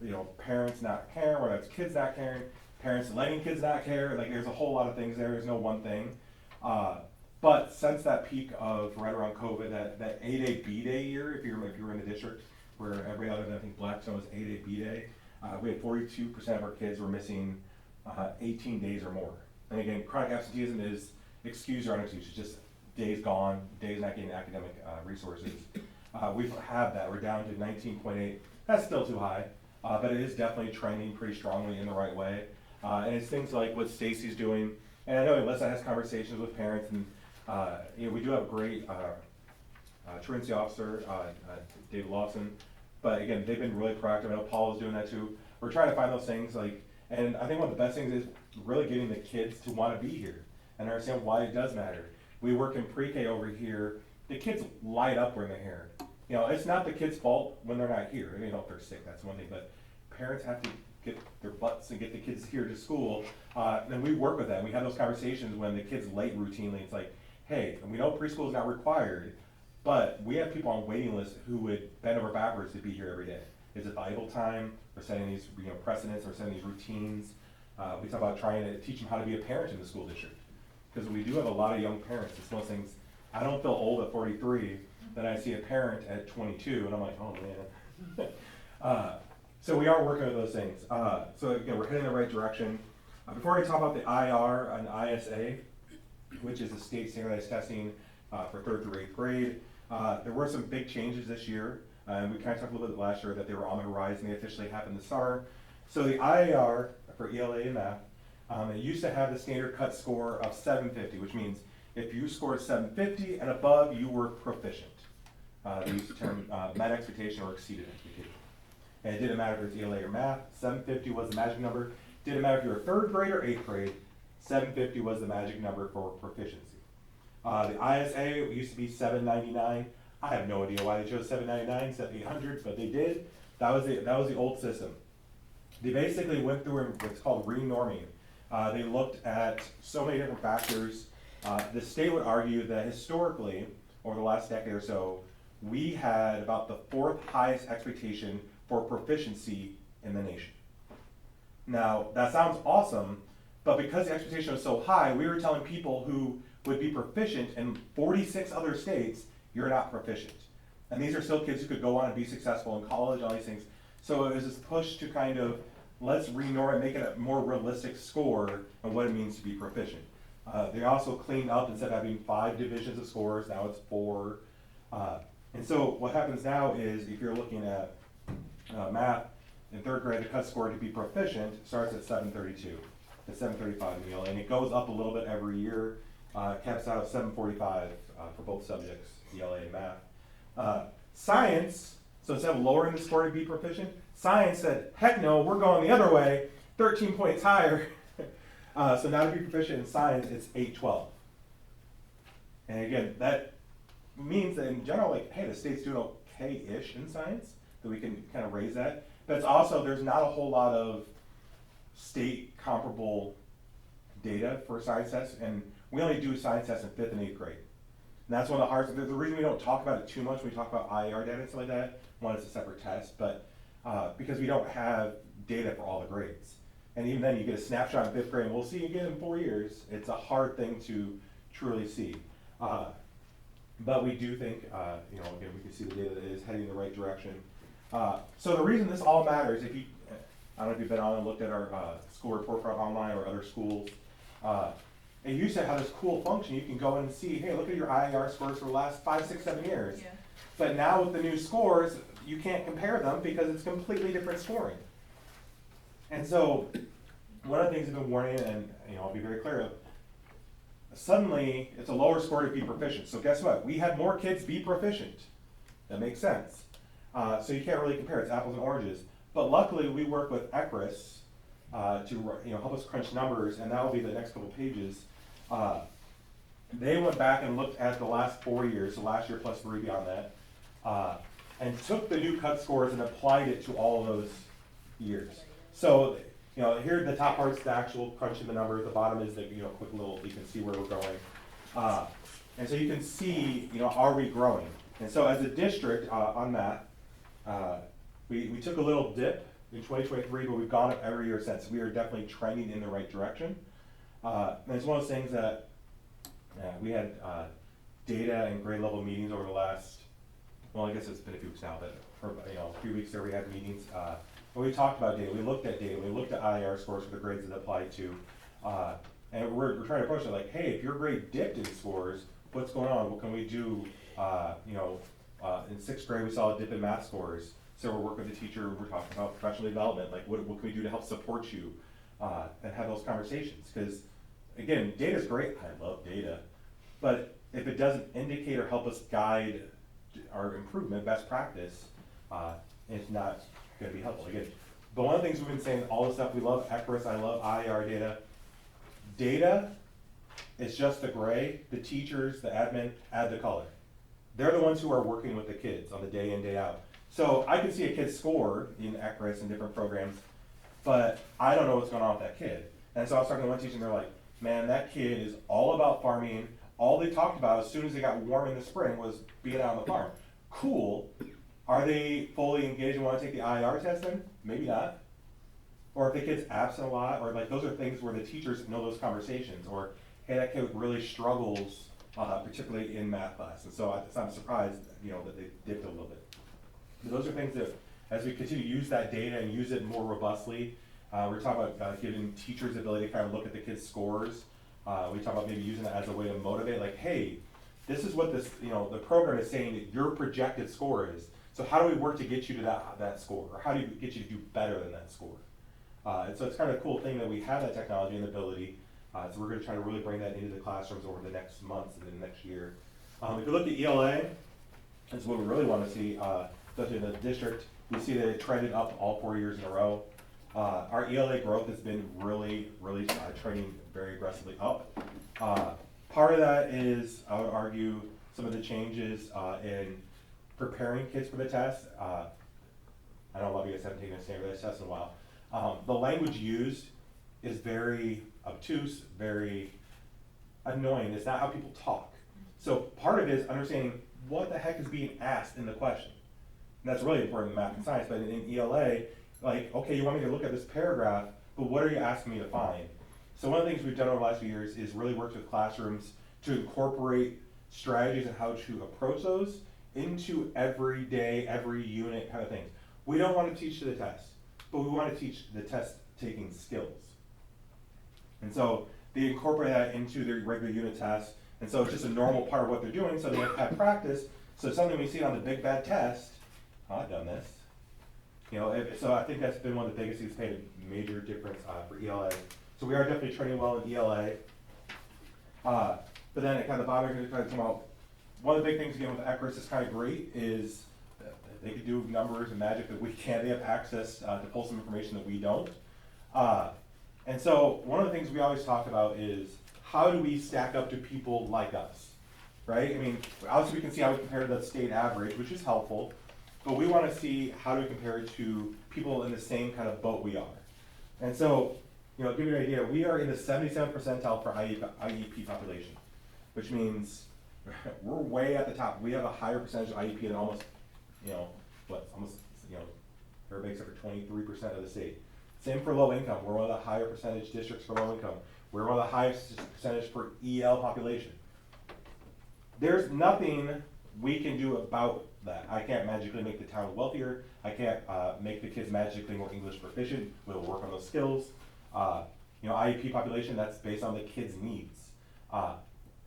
you know, parents not caring, whether it's kids not caring, parents letting kids not care, like there's a whole lot of things there, there's no one thing. But since that peak of right around COVID, that A-Day, B-Day year, if you were in the district, where every other than I think Blackstone was A-Day, B-Day, we had 42% of our kids were missing 18 days or more. And again, chronic absenteeism is excused or unexcused, it's just days gone, days not getting academic resources. We've had that, we're down to 19.8, that's still too high, but it is definitely trending pretty strongly in the right way. And it's things like what Stacy's doing, and I know Alyssa has conversations with parents, and you know, we do have a great truancy officer, David Lawson, but again, they've been really proactive. I know Paul is doing that too. We're trying to find those things, like, and I think one of the best things is really getting the kids to want to be here and understand why it does matter. We work in pre-K over here. The kids light up when they're here. You know, it's not the kids' fault when they're not here. You know, if they're sick, that's one thing, but parents have to get their butts and get the kids here to school. And we work with them. We have those conversations when the kid's late routinely. It's like, hey, we know preschool is not required, but we have people on waiting lists who would bend over backwards to be here every day. Is it valuable time? We're setting these, you know, precedents, we're setting these routines. We talk about trying to teach them how to be a parent in the school district. Because we do have a lot of young parents. It's one of those things, I don't feel old at 43, then I see a parent at 22, and I'm like, oh man. So we are working with those things. So again, we're heading in the right direction. Before I talk about the IR and ISA, which is the state standardized testing for 3rd through 8th grade, there were some big changes this year. And we kind of talked a little bit last year that they were on the horizon. They officially happened this summer. So the IAR for ELA and math, it used to have the standard cut score of 750, which means if you scored 750 and above, you were proficient. They used the term met expectation or exceeded expectation. And it didn't matter if it was ELA or math, 750 was the magic number. Didn't matter if you were 3rd grade or 8th grade, 750 was the magic number for proficiency. The ISA used to be 799. I have no idea why they chose 799 instead of 800, but they did. That was the old system. They basically went through what's called renorming. They looked at so many different factors. The state would argue that historically, over the last decade or so, we had about the 4th highest expectation for proficiency in the nation. Now, that sounds awesome, but because the expectation was so high, we were telling people who would be proficient in 46 other states, you're not proficient. And these are still kids who could go on and be successful in college, all these things. So it was this push to kind of, let's renorm it, make it a more realistic score on what it means to be proficient. They also cleaned up, instead of having 5 divisions of scores, now it's 4. And so what happens now is, if you're looking at math, in 3rd grade, the cut score to be proficient starts at 732, to 735 in ELA, and it goes up a little bit every year, caps out at 745 for both subjects, ELA and math. Science, so instead of lowering the score to be proficient, science said, heck no, we're going the other way, 13 points higher. So now to be proficient in science, it's 812. And again, that means that in general, like, hey, the state's doing okay-ish in science, that we can kind of raise that. But it's also, there's not a whole lot of state comparable data for science tests, and we only do science tests in 5th and 8th grade. And that's one of the hardest, the reason we don't talk about it too much when we talk about IER data and stuff like that, one, it's a separate test, but because we don't have data for all the grades. And even then, you get a snapshot in 5th grade, and we'll see you again in 4 years. It's a hard thing to truly see. But we do think, you know, again, we can see the data that is heading in the right direction. So the reason this all matters, if you, I don't know if you've been on and looked at our school report card online or other schools, it used to have this cool function. You can go in and see, hey, look at your IAR scores for the last 5, 6, 7 years. Yeah. But now with the new scores, you can't compare them because it's completely different scoring. And so one of the things I've been warning, and you know, I'll be very clear of, suddenly it's a lower score to be proficient. So guess what? We had more kids be proficient. That makes sense. So you can't really compare. It's apples and oranges. But luckily, we work with ECRIS to help us crunch numbers, and that will be the next couple pages. They went back and looked at the last 4 years, so last year plus 3 beyond that, and took the new cut scores and applied it to all of those years. So you know, here the top part's the actual crunching the numbers, the bottom is the, you know, quick little, you can see where we're going. And so you can see, you know, are we growing? And so as a district, on that, we took a little dip in 2023, but we've gone up every year since. We are definitely trending in the right direction. And it's one of those things that we had data and grade level meetings over the last, well, I guess it's been a few weeks now, but for, you know, a few weeks there we had meetings. And we talked about data, we looked at data, we looked at IR scores for the grades that apply to, and we're trying to approach it like, hey, if your grade dipped in scores, what's going on? What can we do? You know, in 6th grade we saw a dip in math scores, so we're working with the teacher, we're talking about professional development, like what can we do to help support you, and have those conversations, because again, data's great, I love data, but if it doesn't indicate or help us guide our improvement, best practice, it's not gonna be helpful. Again, but one of the things we've been saying, all the stuff, we love ECRIS, I love IR data. Data is just the gray, the teachers, the admin, add the color. They're the ones who are working with the kids on the day in, day out. So I can see a kid's score in ECRIS and different programs, but I don't know what's going on with that kid. And so I was talking to one teacher and they're like, man, that kid is all about farming. All they talked about as soon as it got warm in the spring was being out on the farm. Cool. Are they fully engaged and want to take the IR test then? Maybe not. Or if the kid's absent a lot, or like those are things where the teachers know those conversations, or hey, that kid really struggles, particularly in math class. And so I'm surprised, you know, that they dipped a little bit. But those are things that, as we continue to use that data and use it more robustly, we're talking about giving teachers the ability to kind of look at the kids' scores. We talk about maybe using it as a way to motivate, like, hey, this is what this, you know, the program is saying that your projected score is. So how do we work to get you to that score? Or how do we get you to do better than that score? And so it's kind of a cool thing that we have that technology and ability. So we're going to try to really bring that into the classrooms over the next months and then next year. If you look at ELA, that's what we really want to see, especially in the district. We see that it trended up all 4 years in a row. Our ELA growth has been really trending very aggressively up. Part of that is, I would argue, some of the changes in preparing kids for the test. I know a lot of you guys haven't taken a standardized test in a while. The language used is very obtuse, very annoying. It's not how people talk. So part of it is understanding what the heck is being asked in the question. And that's really important in math and science, but in ELA, like, okay, you want me to look at this paragraph, but what are you asking me to find? So one of the things we've done over the last few years is really worked with classrooms to incorporate strategies and how to approach those into every day, every unit kind of things. We don't want to teach to the test, but we want to teach the test taking skills. And so they incorporate that into their regular unit tests, and so it's just a normal part of what they're doing, so they have practice. So something we see on the big bad test, oh, I've done this. You know, so I think that's been one of the biggest things that's made a major difference for ELA. So we are definitely training well in ELA. But then at kind of the bottom, we're going to try to come out. One of the big things again with ECRIS is kind of great is that they can do numbers and magic that we can't. They have access to pull some information that we don't. And so one of the things we always talk about is how do we stack up to people like us, right? I mean, obviously we can see how we compare to the state average, which is helpful, but we want to see how do we compare to people in the same kind of boat we are. And so, you know, to give you an idea, we are in the 77th percentile for IEP population, which means we're way at the top. We have a higher percentage of IEP than almost, everybody except for 23% of the state. Same for low income. We're one of the higher percentage districts for low income. We're one of the highest percentage for EL population. There's nothing we can do about that. I can't magically make the town wealthier. I can't make the kids magically more English proficient. We'll work on those skills. IEP population, that's based on the kids' needs.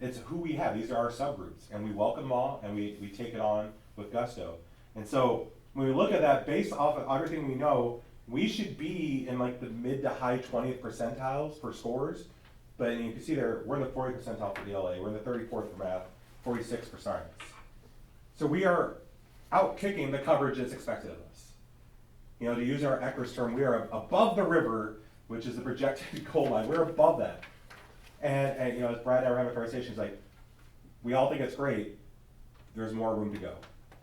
It's who we have. These are our subgroups, and we welcome them all, and we take it on with gusto. And so when we look at that, based off of everything we know, we should be in like the mid to high 20th percentiles for scores. But you can see there, we're in the 40th percentile for ELA, we're in the 34th for math, 46th for science. So we are out kicking the coverage that's expected of us. You know, to use our ECRIS term, we are above the river, which is the projected goal line. We're above that. And you know, as Brad and I were having a conversation, it's like, we all think it's great. There's more room to go.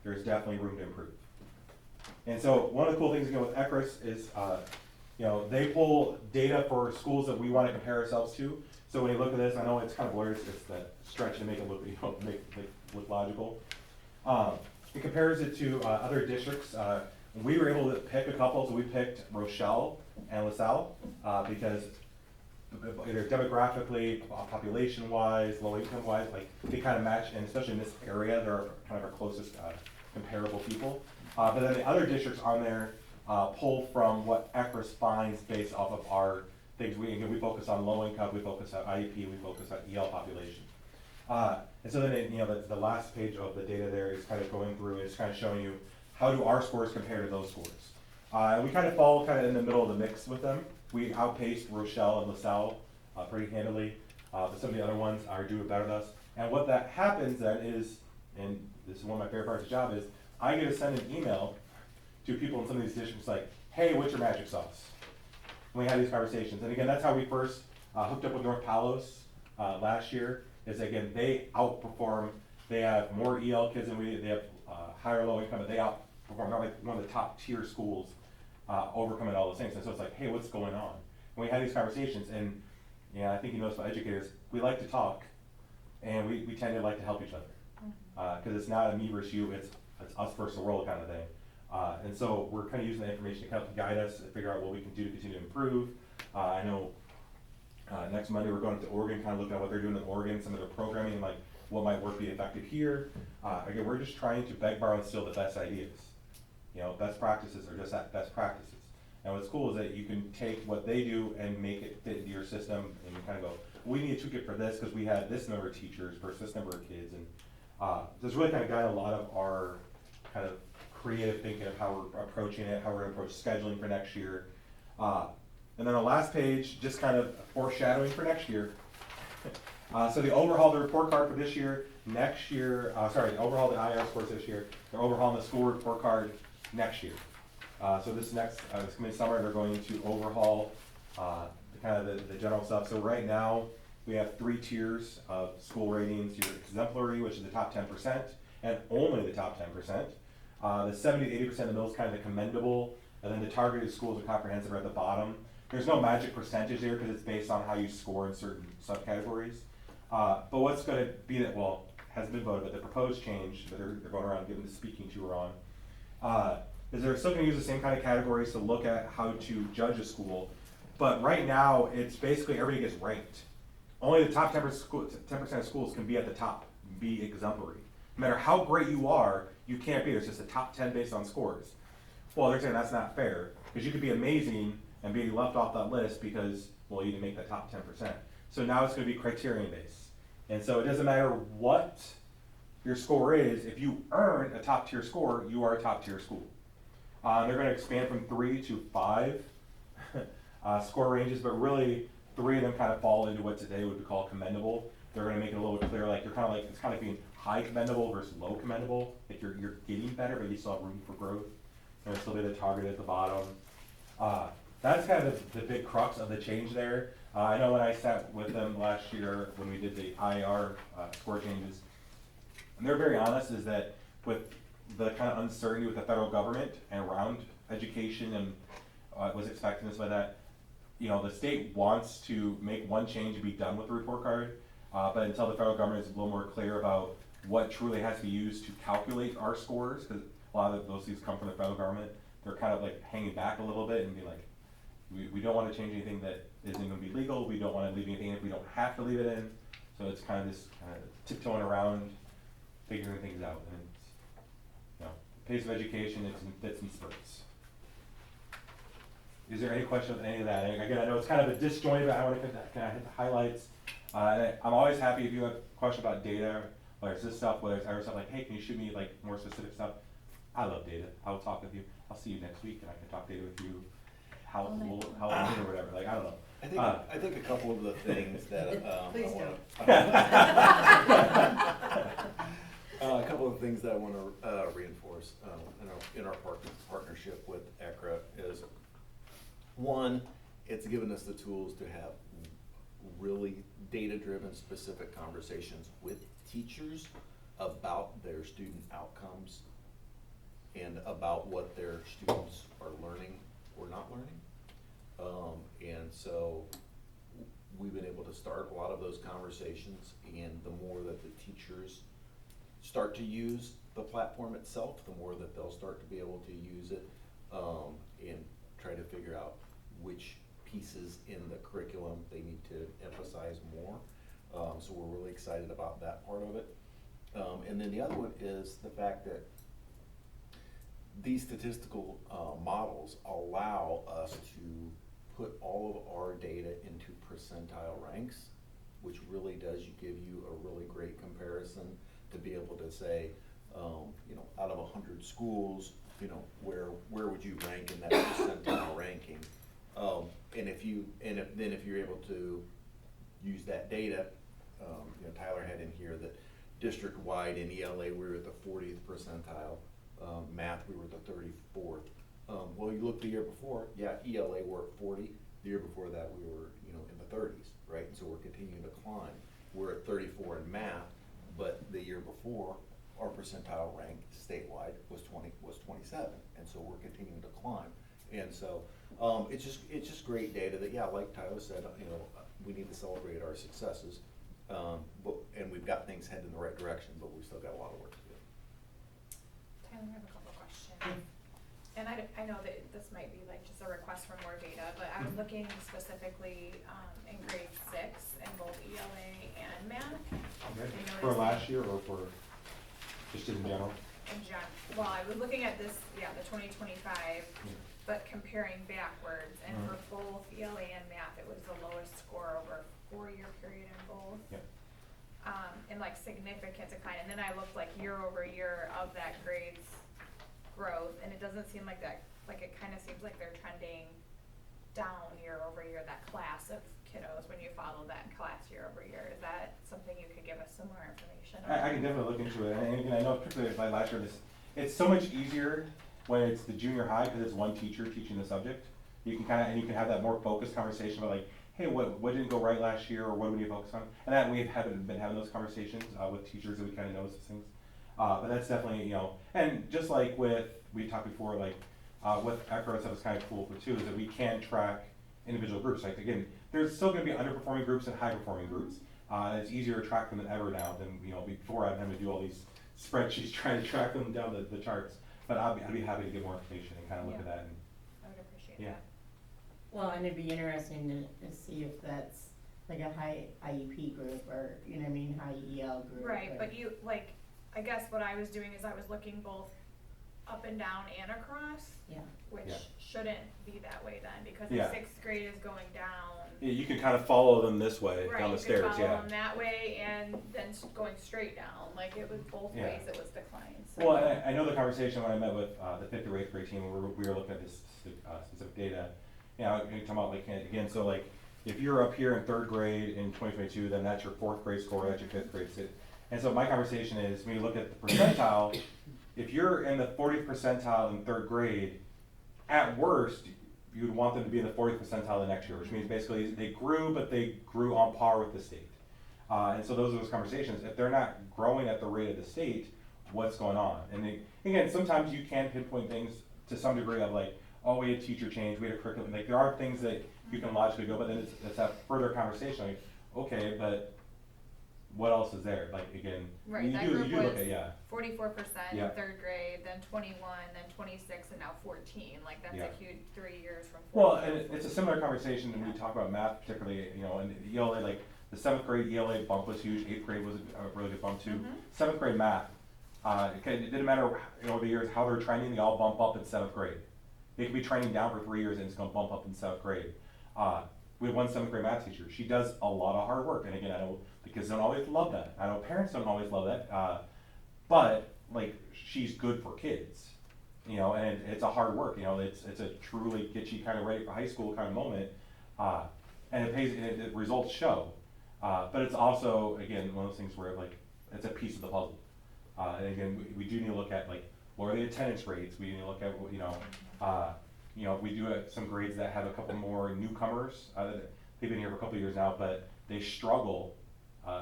There's definitely room to improve. And so one of the cool things again with ECRIS is you know, they pull data for schools that we wanna compare ourselves to. So when you look at this, I know it's kind of blurry, it's that stretch to make it look, you know, make look logical. It compares it to other districts. We were able to pick a couple, so we picked Rochelle and LaSalle, because either demographically, population-wise, low income-wise, like, they kind of match, and especially in this area, they're kind of our closest comparable people. But then the other districts on there pull from what ECRIS finds based off of our things. We focus on low income, we focus on IEP, we focus on EL population. And so then, you know, the last page of the data there is kind of going through, it's kind of showing you how do our scores compare to those scores. And we kind of fall kind of in the middle of the mix with them. We outpaced Rochelle and LaSalle pretty handily, but some of the other ones are doing better than us. And what that happens then is, and this is one of my favorite parts of the job, is I get to send an email to people in some of these districts like, hey, what's your magic sauce? And we have these conversations. And again, that's how we first hooked up with North Palos last year, is again, they outperform, they have more EL kids than we, they have higher low income, but they outperform, they're like one of the top tier schools overcoming all those things. And so it's like, hey, what's going on? And we had these conversations, and yeah, I think you know this about educators, we like to talk, and we tend to like to help each other. Because it's not a me versus you, it's us versus the world kind of thing. And so we're kind of using that information to help guide us and figure out what we can do to continue to improve. I know next Monday we're going to Oregon, kind of looking at what they're doing in Oregon, some of their programming, like what might work, be effective here. Again, we're just trying to beg, borrow, and steal the best ideas. You know, best practices are just that, best practices. And what's cool is that you can take what they do and make it fit into your system, and you kind of go, we need to tweak it for this because we had this number of teachers versus this number of kids. And this really kind of guide a lot of our kind of creative thinking of how we're approaching it, how we're going to approach scheduling for next year. And then the last page, just kind of foreshadowing for next year. So they overhauled the report card for this year. Next year, they overhauled the IR scores this year. They're overhauling the school report card next year. So this coming summer, they're going to overhaul the general stuff. So right now, we have 3 tiers of school ratings. Your exemplary, which is the top 10%, and only the top 10%. The 70 to 80% of the middle is kind of the commendable, and then the targeted schools and comprehensive are at the bottom. There's no magic percentage there because it's based on how you score in certain subcategories. But what's going to be that, well, hasn't been voted, but the proposed change that they're going around giving the speaking tour on, is they're still going to use the same kind of categories to look at how to judge a school. But right now, it's basically everybody gets ranked. Only the top 10% of schools can be at the top, be exemplary. No matter how great you are, you can't be. It's just the top 10 based on scores. Well, they're saying that's not fair, because you could be amazing and be left off that list because, well, you didn't make that top 10%. So now it's going to be criterion based. And so it doesn't matter what your score is, if you earn a top tier score, you are a top tier school. They're going to expand from 3 to 5 score ranges, but really 3 of them kind of fall into what today would be called commendable. They're going to make it a little bit clearer, like you're kind of like, it's kind of being high commendable versus low commendable. Like you're getting better, but you still have room for growth. There's still be the target at the bottom. That's kind of the big crux of the change there. I know when I sat with them last year when we did the IR score changes, and they're very honest, is that with the kind of uncertainty with the federal government and around education and was expecting this by that, you know, the state wants to make one change and be done with the report card, but until the federal government is a little more clear about what truly has to be used to calculate our scores, because a lot of those things come from the federal government, they're kind of like hanging back a little bit and be like, we don't want to change anything that isn't going to be legal, we don't want to leave anything if we don't have to leave it in, so it's kind of this kind of tiptoeing around, figuring things out, and it's, you know, pace of education, it's in fits and spurts. Is there any question on any of that? And again, I know it's kind of a disjointed, but I want to kind of hit the highlights. And I'm always happy if you have a question about data, whether it's this stuff, whether it's other stuff, like, hey, can you shoot me like more specific stuff? I love data. I will talk with you. I'll see you next week, and I can talk data with you how long or whatever. Like, I don't know. I think a couple of the things that Please a couple of things that I want to reinforce in our partnership with ECRA is, one, it's given us the tools to have really data-driven, specific conversations with teachers about their student outcomes and about what their students are learning or not learning. And so we've been able to start a lot of those conversations, and the more that the teachers start to use the platform itself, the more that they'll start to be able to use it, and try to figure out which pieces in the curriculum they need to emphasize more. So we're really excited about that part of it. And then the other one is the fact that these statistical models allow us to put all of our data into percentile ranks, which really does give you a really great comparison to be able to say, you know, out of 100 schools, you know, where would you rank in that percentile ranking? And if you're able to use that data, you know, Tyler had in here that district-wide in ELA we were at the 40th percentile, math we were at the 34th. Well, you look the year before, yeah, ELA were at 40. The year before that we were, you know, in the 30s, right? And so we're continuing to climb. We're at 34 in math, but the year before our percentile rank statewide was 27, and so we're continuing to climb. And so it's just great data that, yeah, like Tyler said, you know, we need to celebrate our successes, and we've got things headed in the right direction, but we've still got a lot of work to do. Tyler, I have a couple of questions. And I know that this might be like just a request for more data, but I was looking specifically in grade 6 in both ELA and math. Okay. I For noticed- last year or for just in general? In well, I was looking at this, yeah, the 2025, but comparing backwards, and for both ELA and math, it was the lowest score over a 4-year period in both. Yeah. And like significant decline, and then I looked like year over year of that grade's growth, and it doesn't seem like that, like it kind of seems like they're trending down year over year, that class of kiddos, when you follow that class year over year. Is that something you could give us some more information on? I can definitely look into it, and again, I know particularly like last year, it's so much easier when it's the junior high, because it's one teacher teaching the subject. You can and you can have that more focused conversation about like, hey, what didn't go right last year, or what do we need to focus on? And that we haven't been having those conversations with teachers, that we kind of notice these things. But that's definitely, you know, and just like we talked before, like with ECRO, that was kind of cool for too, is that we can track individual groups. Like again, there's still going to be underperforming groups and high performing groups. It's easier to track them than ever now than, you know, before I'd have to do all these spreadsheets trying to track them down the charts. But I'd be happy to get more information and kind of look at that. And, I would appreciate yeah. that. Well, and it'd be interesting to see if that's like a high IEP group, or, you know what I mean, high EL group. Right, or- but you, like, I guess what I was doing is I was looking both up and down and across, Yeah. which Yeah. shouldn't be that way then, because Yeah. the 6th grade is going down. yeah, you can kind of follow them this way Right, down the you stairs. could follow Yeah. them that way and then going straight down, like it was both Yeah. ways it was declined, so. Well, I know the conversation when I met with the 5th or 8th grade team, we were looking at this specific data. You know, you're talking about like, again, so like, if you're up here in 3rd grade in 2022, then that's your 4th grade score, that's your 5th grade. And so my conversation is, when you look at the percentile, if you're in the 40th percentile in 3rd grade, at worst, you would want them to be in the 40th percentile the next year, which means basically they grew, but they grew on par with the state. And so those are those conversations. If they're not growing at the rate of the state, what's going on? And again, sometimes you can pinpoint things to some degree of like, oh, we had teacher change, we had a curriculum. Like there are things that you can logically go, but then it's that further conversation. Like, okay, but what else is there? Like again, Right, you that do group look was at, yeah. 44% in Yeah. 3rd grade, then 21, then 26, and now 14, like that's Yeah. a huge 3 years from 4. Well, and it's a similar conversation when we talk about math, particularly, you know, and ELA, like the 7th grade ELA bump was huge, 8th grade was a really good bump too. Mhm. 7th grade math, it didn't matter, you know, over the years how they're trending, they all bump up in 7th grade. They could be trending down for 3 years and it's gonna bump up in 7th grade. We have one 7th grade math teacher. She does a lot of hard work, and again, I know the kids don't always love that. I know parents don't always love that, but like she's good for kids, you know, and it's a hard work. You know, it's a truly get you kind of ready for high school kind of moment, and it pays. And the results show, but it's also again one of those things where like it's a piece of the puzzle. And again, we do need to look at like what are the attendance rates. We need to look at you know, we do have some grades that have a couple more newcomers. They've been here for a couple of years now, but they struggle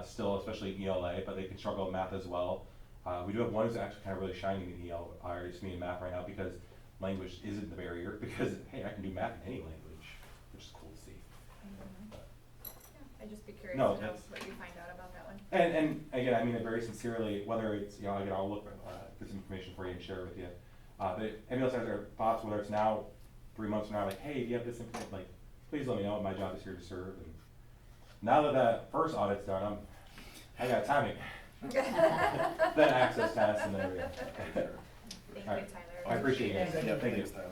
still, especially in ELA, but they can struggle in math as well. We do have one who's actually kind of really shining in in math right now because language isn't the barrier, because hey, I can do math in any language. which is cool to see. Yeah, I'd just be curious No, to know that's- what you find out about that one. And again, I mean it very sincerely, whether it's, you know, again, I'll look, for some information for you and share it with you. But if anybody else has their thoughts, whether it's now, 3 months from now, like, hey, do you have this information, like, please let me know, my job is here to serve. And now that that first audit's done, I got timing. Then access test and then everything. Thank you, Alright. Tyler. I appreciate it. Thank Yeah, thank you. Thanks, Tyler.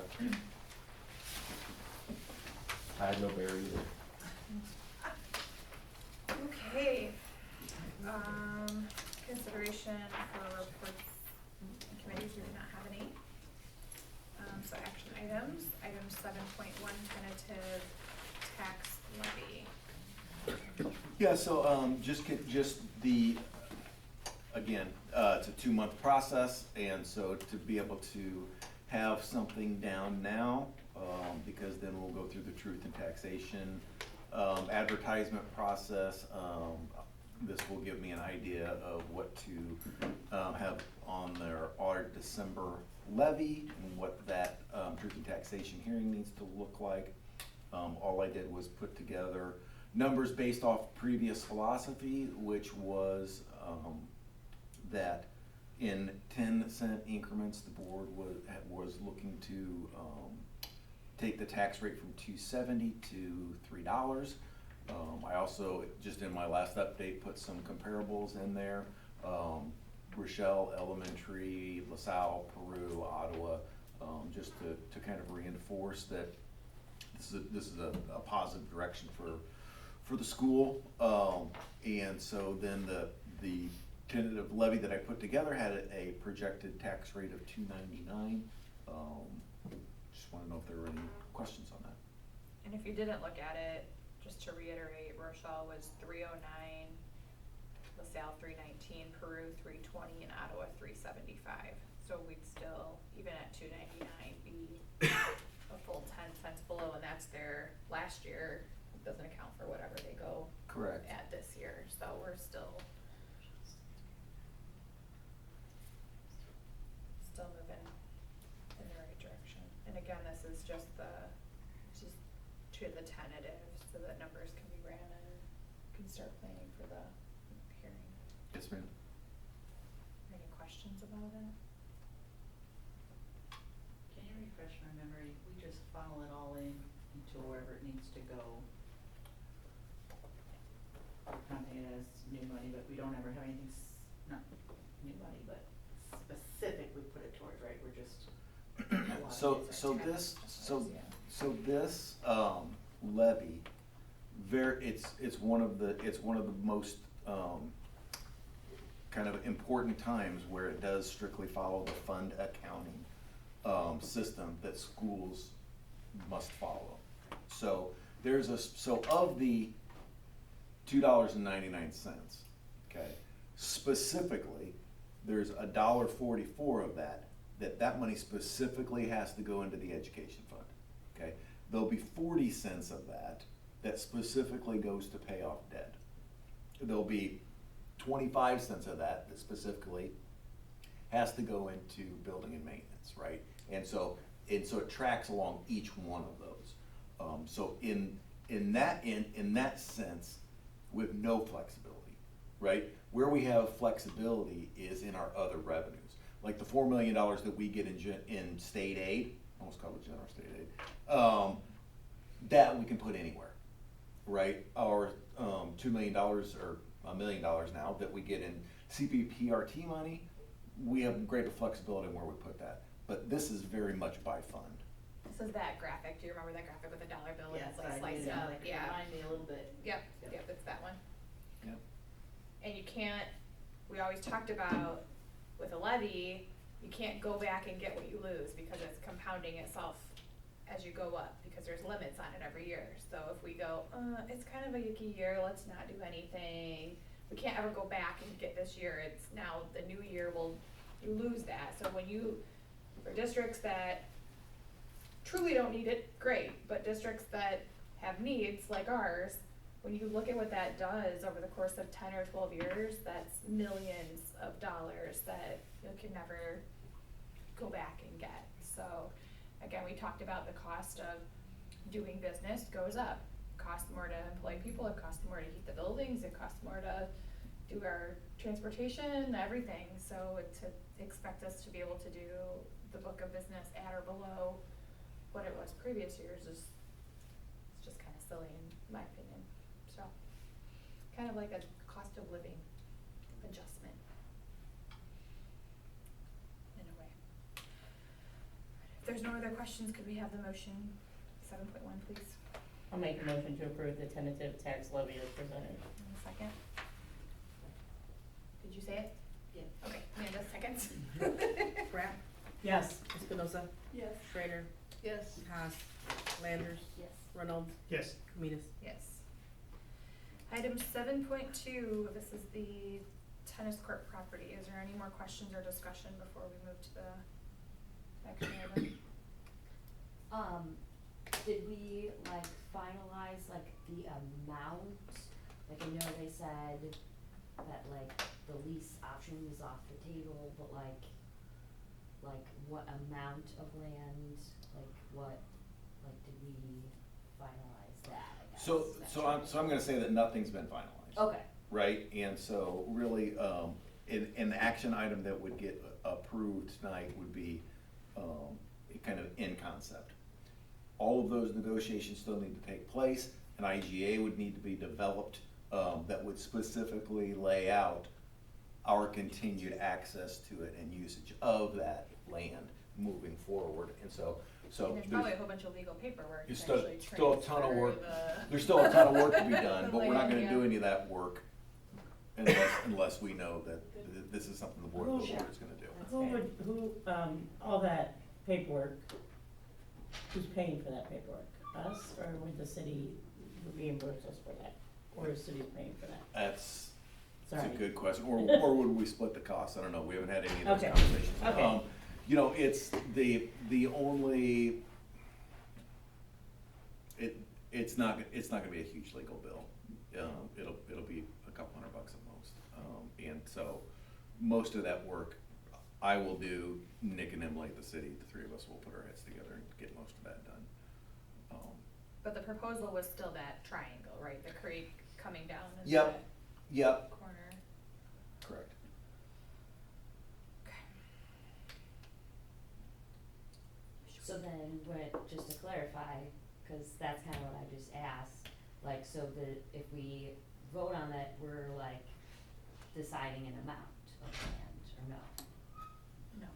I had no bear either. Okay, consideration for reports and committees, we do not have any. So action items, item 7.1, tentative tax levy. Yeah, so, just the, again, it's a 2-month process, and so to be able to have something down now, because then we'll go through the truth and taxation, advertisement process, this will give me an idea of what to, have on our December levy, and what that, truth and taxation hearing needs to look like. All I did was put together numbers based off previous philosophy, which was, that in 10-cent increments, the board was looking to, take the tax rate from $2.70 to $3. I also, just in my last update, put some comparables in there. Rochelle Elementary, LaSalle, Peru, Ottawa, just to kind of reinforce that this is a positive direction for the school. And so then the tentative levy that I put together had a projected tax rate of $2.99. Just want to know if there were any questions on that. And if you didn't look at it, just to reiterate, Rochelle was 309, LaSalle 319, Peru 320, and Ottawa 375. So we'd still, even at 299, be a full 10 cents below, and that's their last year. It doesn't account for whatever they go Correct. at this year, so we're still moving in the right direction. And again, this is just to the tentative, so that numbers can be ran and can start planning for the hearing. Yes, ma'am. Any questions about it? Can you refresh my memory? We just funnel it all into wherever it needs to go. Counting it as new money, but we don't ever have anything, not new money, but specific we put it towards, right? We're just. a lot of So different this, tax yeah. so this, levy, it's one of the most, kind of important times where it does strictly follow the fund accounting, system that schools must follow. So so of the $2.99, okay, specifically, there's $1.44 of that money specifically has to go into the education fund, okay? There'll be 40 cents of that specifically goes to pay off debt. There'll be 25 cents of that specifically has to go into building and maintenance, right? And so it tracks along each one of those. So in that sense, with no flexibility, right? Where we have flexibility is in our other revenues. Like the $4 million that we get in state aid, almost call it general state aid, that we can put anywhere, right? Our $2 million or $1 million now that we get in CPPRT money, we have greater flexibility in where we put that. But this is very much by fund. This is that graphic. Do you remember that graphic with the dollar bill? Yes, And it's like I did, sliced up? like, Yeah. remind me a little bit. Yep, Yep. yep, it's that one. Yep. And you can't, we always talked about with a levy, you can't go back and get what you lose because it's compounding itself as you go up, because there's limits on it every year. So if we go, it's kind of a yucky year, let's not do anything, we can't ever go back and get this year. It's now the new year, you lose that. So when for districts that truly don't need it, great, but districts that have needs like ours, when you look at what that does over the course of 10 or 12 years, that's millions of dollars that you can never go back and get. So again, we talked about the cost of doing business goes up. Costs more to employ people, it costs more to heat the buildings, it costs more to do our transportation, everything. So to expect us to be able to do the book of business at or below what it was previous years is, it's just kind of silly in my opinion. So, kind of like a cost of living adjustment in a way. If there's no other questions, could we have the motion 7.1, please? I'll make a motion to approve the tentative tax levy as presented. In a second. Did you say it? Yeah. Okay, Amanda, seconds. Rapp, Yes. Espinoza, Yes. Schrader, Yes. Haas, Landers, Yes. Reynolds, Yes. Cumidas. Yes. Item 7.2, this is the tennis court property. Is there any more questions or discussion before we move to the action item? Did we like finalize like the amount? Like I know they said that like the lease option was off the table, but like what amount of land, like what, like did we finalize that, I guess? So I'm gonna say that nothing's been finalized. Okay, Right, and so really, an action item that would get approved tonight would be, kind of in concept. All of those negotiations still need to take place, an IGA would need to be developed, that would specifically lay out our continued access to it and usage of that land moving forward, and so And there's probably a whole bunch of legal paperwork to There's actually still a ton of work. transfer the- There's still a ton of work to be done, the but we're not land, gonna do yeah. any of that work unless we know that this is something the board is gonna do. Who, all that paperwork, who's paying for that paperwork? Us, or would the city reimburse us for that? Or is the city paying for that? That's a Sorry. good question, or would we split the cost? I don't know, we haven't had any of those Okay. conversations. Okay. You know, it's the only, it's not gonna be a huge legal bill. It'll be a couple $100 at most. And so, most of that work, I will do, Nick and Emily at the city, the three of us will put our heads together and get most of that done. But the proposal was still that triangle, right? The creek coming down and Yep, yep, that corner. correct. Okay. so then just to clarify, cause that's kinda what I just asked, like, so that if we vote on that, we're like deciding an amount of land, or no? No,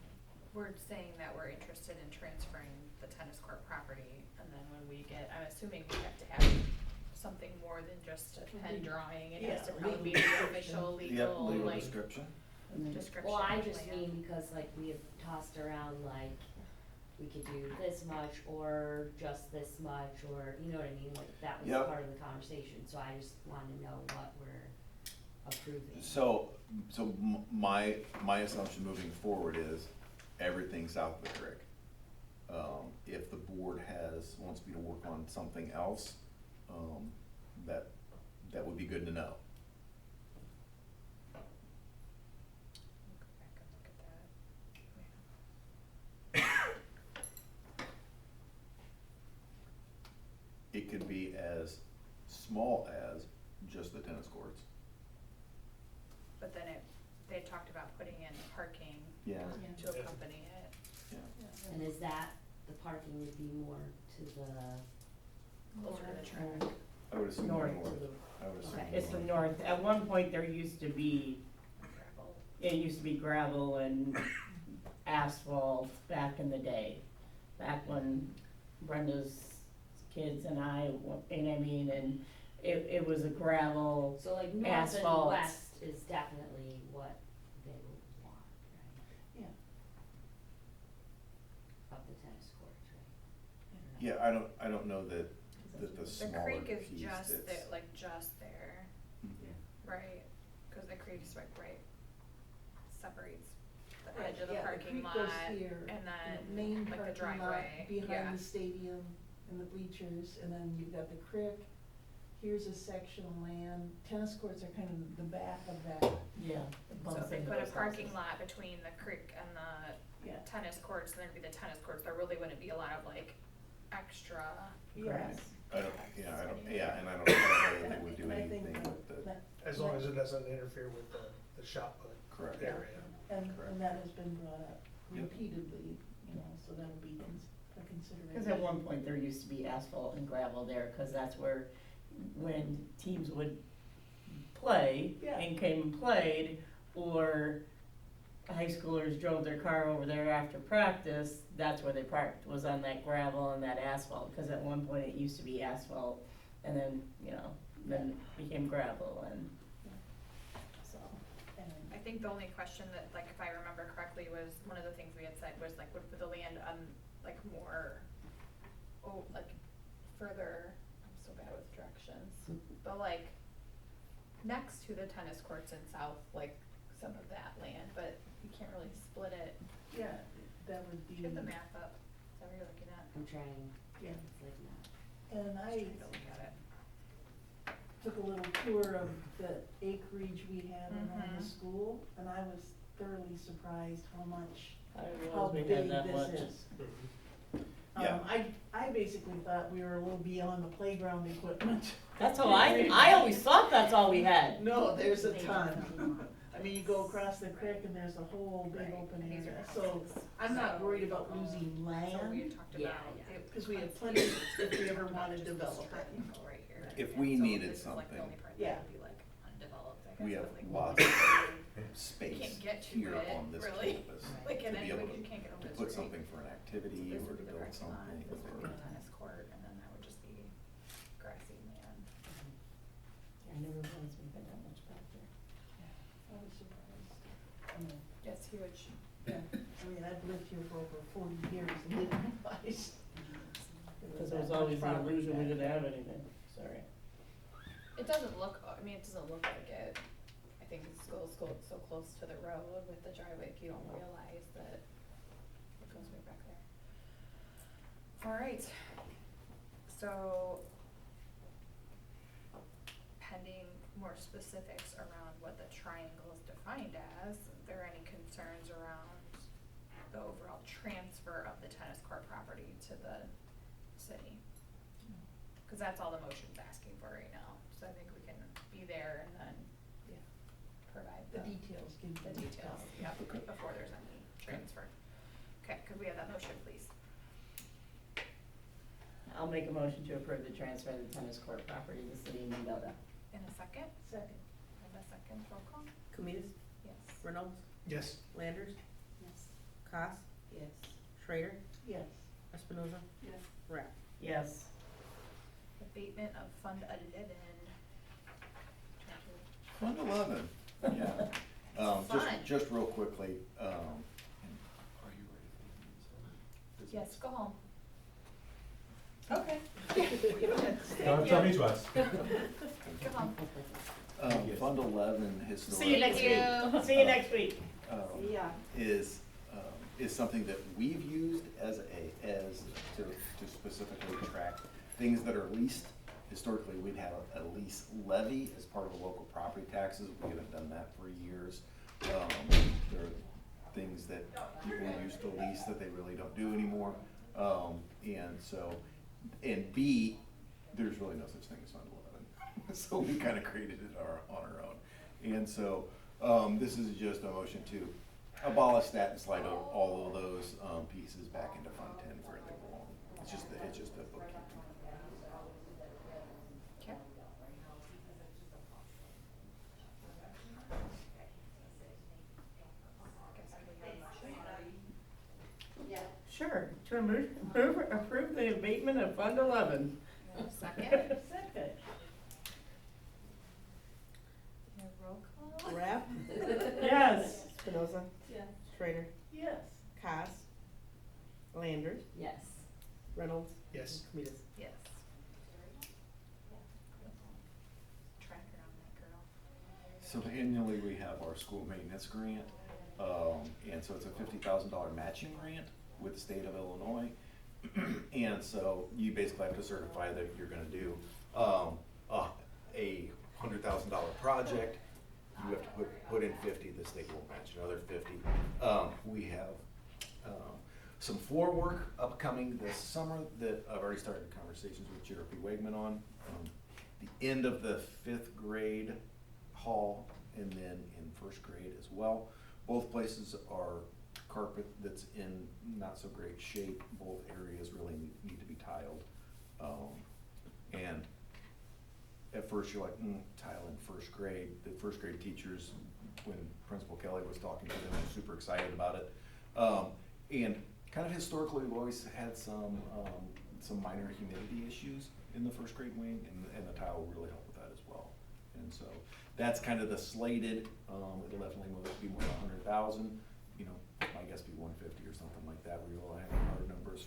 we're saying that we're interested in transferring the tennis court property, and then when we get, I'm assuming we have to have something more than just a pen drawing, it has to Yeah, probably be legal the official legal, Legal like, description. description. Well, I of just land. mean because like we have tossed around like, we could do this much or just this much, or, you know what I mean, like that was Yep. part of the conversation, so I just wanted to know what we're approving. So my assumption moving forward is everything south of the creek. If the board wants me to work on something else, that would be good to know. Go back and look at that. It could be as small as just the tennis courts. But then they talked about putting in parking Yeah. to accompany it. Yeah. And is that, the parking would be more to the, Closer to the track. I would assume North north. to the, I would assume it's the north. At one point, there used to be, Gravel. it used to be gravel and asphalt back in the day. Back when Brenda's kids and I, and I mean, and it was a gravel, so like north and Asphalt. west is definitely what they would want, right? Yeah. Of the tennis courts, right? Yeah, I don't know that the The smaller creek is piece just that's- there, like just there, Mhm. right? Cause the creek's like right, separates the Right, edge of the yeah, parking creek lot goes here, and the then main like the parking lot driveway, yeah. behind the stadium and the bleachers, and then you've got the creek. Here's a section of land. Tennis courts are kind of the back of that. yeah. So bumps if they into put a those parking houses. lot between the creek and the Yeah. tennis courts, and there'd be the tennis courts, there really wouldn't be a lot of like extra. Yes. I don't, yeah, and I don't know that they would do And I think anything with the, that- As long as it doesn't interfere with the shot put correct. Yeah. area. And Correct. that has been brought up Yep. repeatedly, you know, so that'll be a consideration. Cause at one point there used to be asphalt and gravel there, cause that's where, when teams would play Yeah. and came and played, or high schoolers drove their car over there after practice, that's where they parked, was on that gravel and that asphalt, cause at one point it used to be asphalt, and then, you know, then it became gravel and, so. And I think the only question that, like, if I remember correctly, was one of the things we had said was like, would the land like more, like further, I'm so bad with directions, but like next to the tennis courts in south, like some of that land, but you can't really split it. yeah, that would Do be. you have the map up? Is that what you're looking at? I'm trying, Yeah. it's like not. And Just I trying to look at it. took a little tour of the acreage we had around the Mhm. school, and I was thoroughly surprised how much, I didn't how realize we big had that this much. is. Yeah. I basically thought we were a little beyond the playground equipment. That's how I always thought that's all we had. No, there's a They ton. don't. I mean, you go across the creek and there's a whole big Right, open and these area, are so houses. I'm not So, worried about losing So we land, had talked Yeah, about. yeah. it because we have was plenty huge. if we ever wanna Just this develop it. triangle right here. If we So needed this is like the something, only part Yeah. that would be like undeveloped, I guess. we have but, like, lots you of space can't get to here it, on this really. campus Like to in be any able way, you can't get over to the put street. something for an So activity this or would to be the build parking lot, something this would be or. the tennis court, and then that would just be grassy land. I never realized we had that much back there. I was surprised. It's huge. Yeah, I mean, I've lived here for over 40 years and didn't realize. Cause there was always the illusion we didn't have anything, sorry. It doesn't look, I mean, it doesn't look like it. I think the school's so close to the road with the driveway, you don't realize that it goes way back there. All right, so pending more specifics around what the triangle is defined as, are there any concerns around the overall transfer of the tennis court property to the city? Cause that's all the motion's asking for right now, so I think we can be there and then Yeah. provide The the details can be. details, yeah, before there's any transfer. Okay, could we have that motion, please? I'll make a motion to approve the transfer of the tennis court property to the city of Mendota. In a second, Second. have a second, roll call? Kumitas, Yes. Reynolds, Yes. Landers, Yes. Cos, Yes. Schrader, Yes. Espinoza, Yes. Rapp. Yes. Abatement of Fund 11. Fund 11, yeah. Fun. Just real quickly, are you ready for the Yes, go home. Okay. Don't tell me twice. Go home. Fund 11 historically. See you next week. See you next week. Yeah. Is something that we've used as to specifically track things that are leased. Historically, we'd have a lease levy as part of the local property taxes. We haven't done that for years. There are things that people used to lease that they really don't do anymore. And B, there's really no such thing as Fund 11. So we kind of created it on our own. And so this is just a motion to abolish that and slide all of those pieces back into Fund 10 where they belong. It's just a bookkeeping. Okay. Sure, to approve the abatement of Fund 11. Second, Second. your roll call? Rapp, Yes. Espinoza, Yes. Schrader, Yes. Cos, Landers, Yes. Reynolds, Yes. Kumitas. Yes. Tracker on that girl. So annually, we have our school maintenance grant, and so it's a $50,000 matching grant with the state of Illinois. And so you basically have to certify that you're gonna do, a $100,000 project. You have to put in 50, the state will match another 50. We have, some floor work upcoming this summer that I've already started conversations with JRP Wegman on. The end of the 5th grade hall and then in 1st grade as well. Both places are carpet that's in not so great shape. Both areas really need to be tiled. And at first you're like, tile in 1st grade. The 1st grade teachers, when Principal Kelly was talking to them, were super excited about it. And kind of historically, we've always had some minor humidity issues in the 1st grade wing, and the tile will really help with that as well. And so that's kind of the slated. It'll definitely be more than 100,000. You know, I guess be 150 or something like that. We will have hard numbers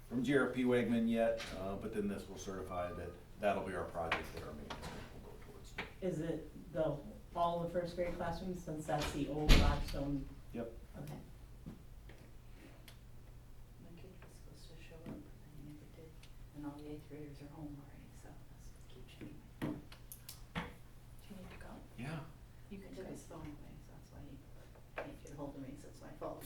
from JRP Wegman yet, but then this will certify that that'll be our project that our maintenance will go towards. Is it all the 1st grade classrooms, since that's the old Blackstone? Yep. Okay. My kid was supposed to show up, and he never did, and all the 8th graders are home already, so that's what keeps changing my phone. Do you need to go? Yeah. You He can took go. his phone away, so that's why he can't get a hold of me, so it's my fault.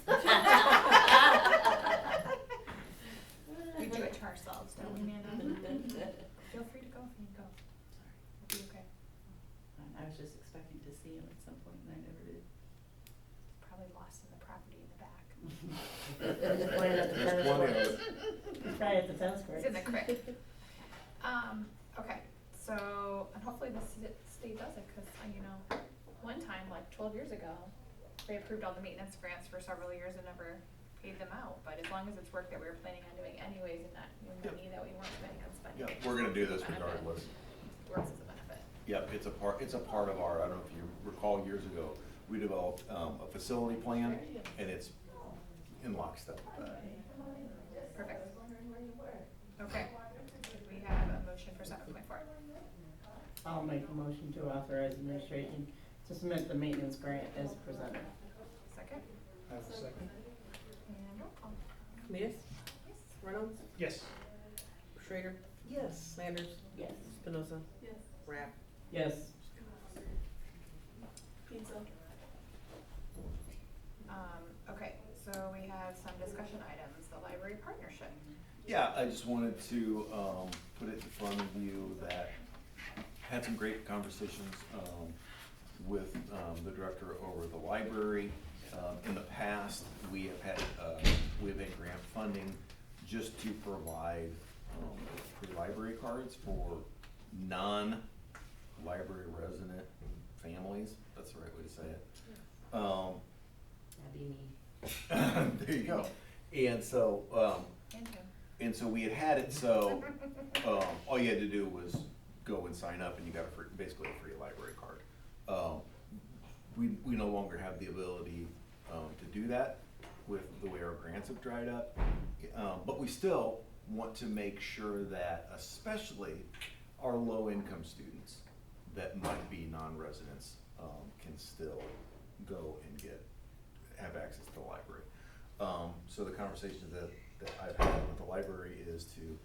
We do it to ourselves, don't we, Amanda? Feel free to go if you need to go. Sorry. It'll be okay. I was just expecting to see him at some point, and I never did. Probably lost in the property in the back. Just playing at the There's tennis plenty of courts. it. He's probably at the tennis courts. It's in the crick. Okay, so, and hopefully the state does it, cause you know, one time, like 12 years ago, they approved all the maintenance grants for several years and never paid them out, but as long as it's work that we were planning on doing anyways and not new money that we weren't planning on spending. Yeah, we're gonna do this Benefit. regardless. Works as a benefit. Yep, it's a part of our, I don't know if you recall years ago, we developed a facility plan, and it's in lockstep with that. Perfect. Okay, we have a motion for 7.4. I'll make a motion to authorize administration to submit the maintenance grant as presented. Second, I have a second. and roll call. Cletus? Reynolds? Yes. Schrader? Yes. Landers? Yes. Spinoza? Yes. Rapp? Yes. Pizza. Okay, so we have some discussion items, the library partnership. Yeah, I just wanted to put it in front of you that had some great conversations with the director over the library. In the past, we have had grant funding just to provide free library cards for non-library resident families. That's the right way to say it. That'd be me. There you go. And so, And Tim. and so we had it so, all you had to do was go and sign up and you got basically a free library card. We no longer have the ability to do that with the way our grants have dried up. But we still want to make sure that especially our low-income students that might be non-residents can still go and have access to the library. So the conversations that I've had with the library is to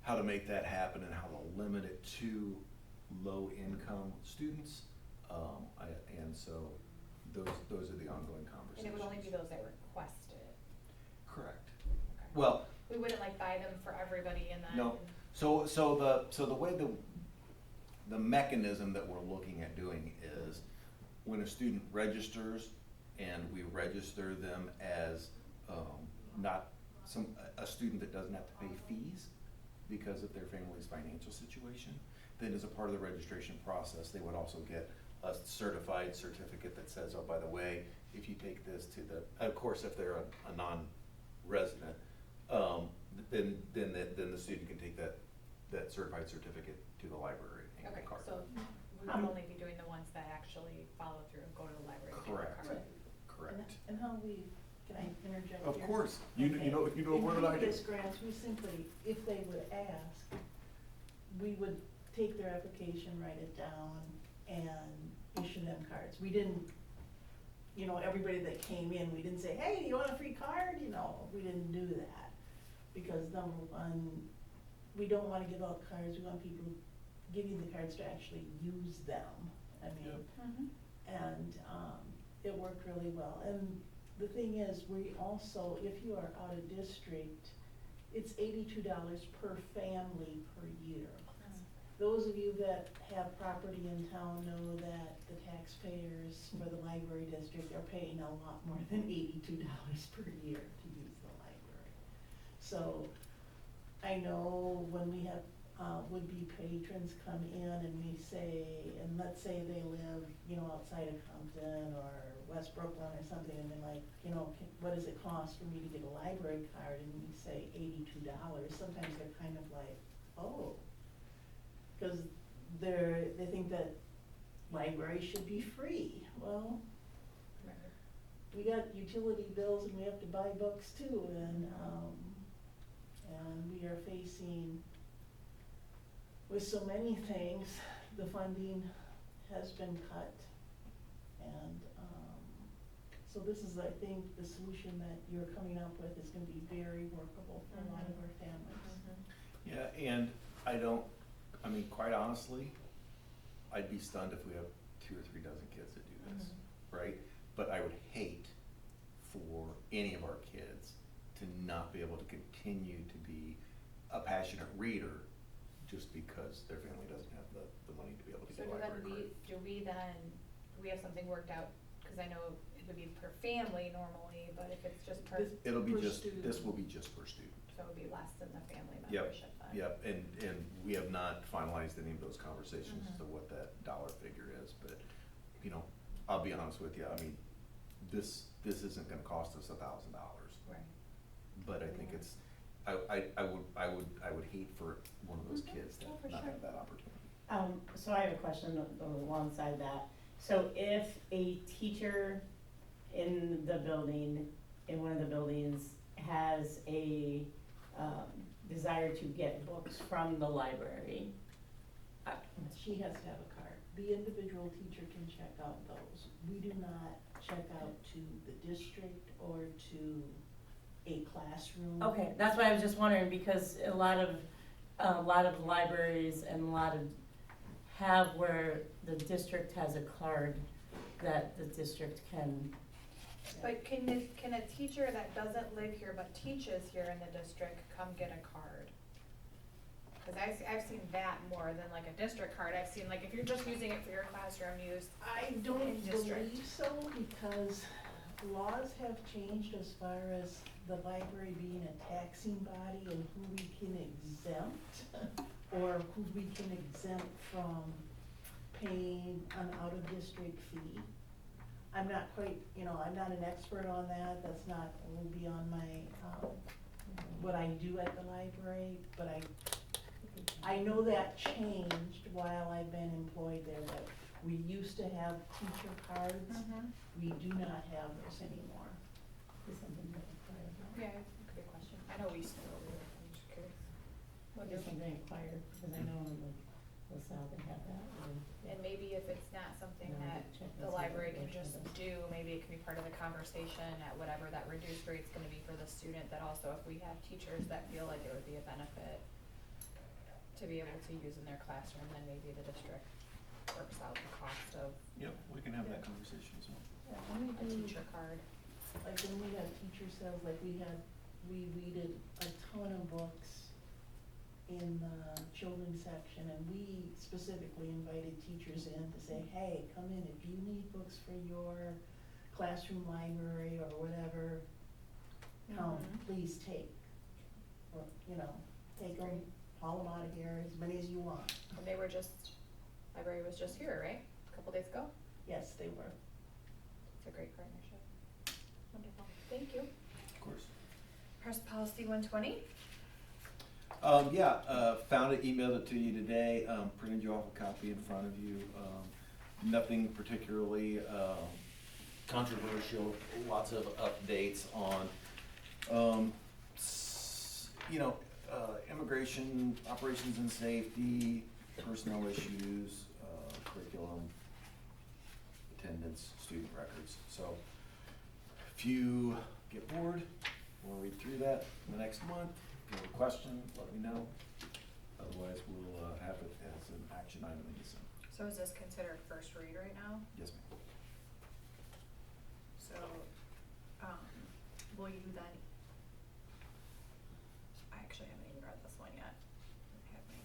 how to make that happen and how to limit it to low-income students. And so those are the ongoing conversations. And it would only be those that requested it. Correct. Okay. Well, We wouldn't like buy them for everybody and then. no, so the way the mechanism that we're looking at doing is when a student registers and we register them as not a student that doesn't have to pay fees because of their family's financial situation, then as a part of the registration process, they would also get a certified certificate that says, oh, by the way, if you take this to of course, if they're a non-resident, then the student can take that certified certificate to the library and get Okay, a card. so we would only be doing the ones that actually follow through and go to the library to get Correct. the card. Correct. And how we, can I interject Of here? course, you know more than I do. In previous grants, we simply, if they would ask, we would take their application, write it down, and issue them cards. We didn't, everybody that came in, we didn't say, hey, you want a free card? We didn't do that. Because number one, we don't wanna give out cards, we want people giving the cards to actually use them. I mean, Mhm. and it worked really well. And the thing is, we also, if you are out of district, it's $82 per family per year. Those of you that have property in town know that the taxpayers for the library district are paying a lot more than $82 per year to use the library. So I know when we have would-be patrons come in and we say, and let's say they live, you know, outside of Compton or West Brooklyn or something, and they're like, you know, what does it cost for me to get a library card? And we say $82. Sometimes they're kind of like, oh, because they think that libraries should be free. Well, we got utility bills and we have to buy books too, and we are facing with so many things, the funding has been cut, and so this is, I think, the solution that you're coming up with is going to be very workable for a lot of our families. Yeah, and I mean, quite honestly, I'd be stunned if we have 2 or 3 dozen kids that do this, right? But I would hate for any of our kids to not be able to continue to be a passionate reader just because their family doesn't have the money to be able to So get a library card. do we have something worked out? Cause I know it would be per family normally, but if it's just per, It'll be Per just, student. this will be just per student. so it would be less than the family Yep, membership then? yep, and we have not finalized any of those conversations as to what that dollar figure is, but, you know, I'll be honest with you, I mean, this isn't gonna cost us $1,000. Right. But I think it's, I would hate for one of those kids to Oh, for not sure. have that opportunity. So I have a question alongside that. So if a teacher in the building, in one of the buildings, has a desire to get books from the library, She has to have a card. The individual teacher can check out those. We do not check out to the district or to a classroom. okay, that's why I was just wondering, because a lot of libraries and a lot of have where the district has a card that the district can. But can a teacher that doesn't live here but teaches here in the district come get a card? Cause I've seen that more than like a district card. I've seen like if you're just using it for your classroom use. I don't In district. believe so, because laws have changed as far as the library being a taxing body and who we can exempt or who we can exempt from paying an out-of-district fee. I'm not quite, you know, I'm not an expert on that. That's not, will be on my, what I do at the library, but I know that changed while I've been employed there, that we used to have teacher cards. We do not have those anymore. Yeah, good question. I know we used to, I'm just curious. What is something acquired, because I know in the LaSalle they have that. And maybe if it's not something No, that check the and see library if can they just have it. do, maybe it can be part of the conversation at whatever that reduced rate's gonna be for the student, that also if we have teachers that feel like it would be a benefit to be able to use in their classroom, then maybe the district works out the cost of Yep, we can have that conversation as well. Yeah, when we a do, teacher card. like when we have teacher sales, like we weeded a ton of books in the children's section, and we specifically invited teachers in to say, hey, come in, if you need books for your classroom library or whatever, come, please take. Or, you know, take them, haul them out of here, as many as you want. And they were just, library was just here, right? A couple days ago? Yes, they were. It's a great partnership. Wonderful. Thank you. Of course. Press policy 120. Found it, emailed it to you today, printed you off a copy in front of you. Nothing particularly controversial, lots of updates on, immigration, operations and safety, personnel issues, curriculum, attendance, student records. So if you get bored, we'll read through that in the next month. If you have a question, let me know. Otherwise, we'll have it as an action item in December. So is this considered first read right now? Yes, ma'am. So will you then, I actually haven't even read this one yet. I have my-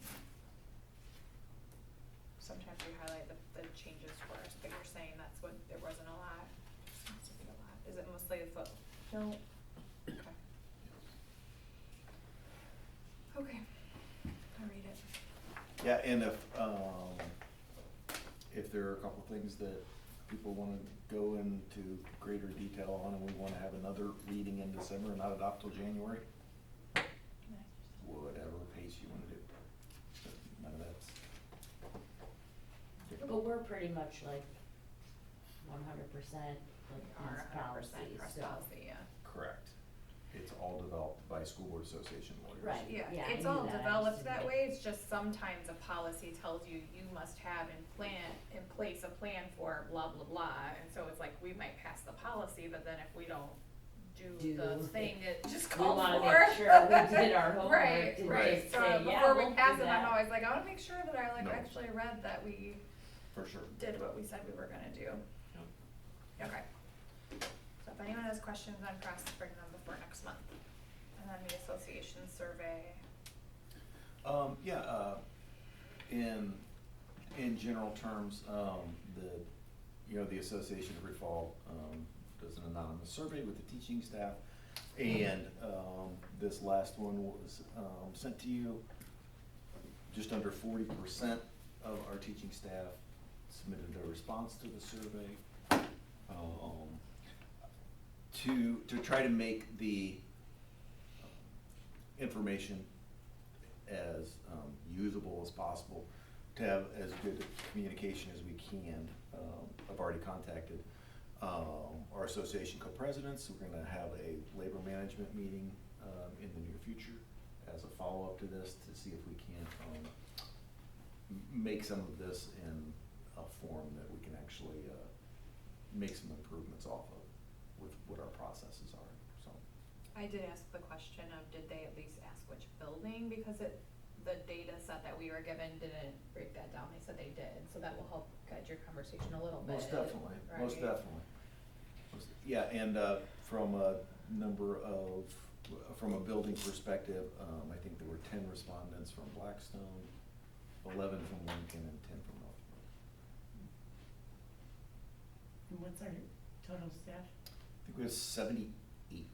Sometimes we highlight the changes for us, but you're saying that's what, there wasn't a lot, seems to be a lot, is it mostly the foot? No. Okay. Okay, I'll read it. Yeah, and if there are a couple things that people wanna go into greater detail on, and we wanna have another reading in December and not adopt till January, whatever pace you wanna do. None of that's. But we're pretty much like 100% We like are these 100% policies, cross so. policy, yeah. Correct. It's all developed by School Board Association lawyers. Right. Yeah, Yeah, I it's knew all that. I developed just that didn't- way, it's just sometimes a policy tells you, you must have in place a plan for blah, blah, blah, and so it's like, we might pass the policy, but then if we don't do the thing it just We called for. wanna make sure we did our homework Right, and right, just so say, yeah, before we'll we do pass it, I'm that. always like, I wanna make sure that I No. actually read that we For sure. did what we said we were gonna do. Okay. So if anyone has questions on press, bring them before next month. And then the association survey. In general terms, the association every fall, does an anonymous survey with the teaching staff. And, this last one was, sent to you. Just under 40% of our teaching staff submitted a response to the survey. To try to make the information as usable as possible, to have as good communication as we can. I've already contacted our association co-presidents. We're gonna have a labor management meeting in the near future as a follow-up to this, to see if we can't make some of this in a form that we can actually make some improvements off of with what our processes are, so. I did ask the question of, did they at least ask which building, because the data set that we were given didn't break that down, they said they did, so that will help guide your conversation a little bit. Most definitely, most right? definitely. Yeah, and from a from a building perspective, I think there were 10 respondents from Blackstone, 11 from Lincoln, and 10 from Northbrook. And what's our total staff? I think we have 78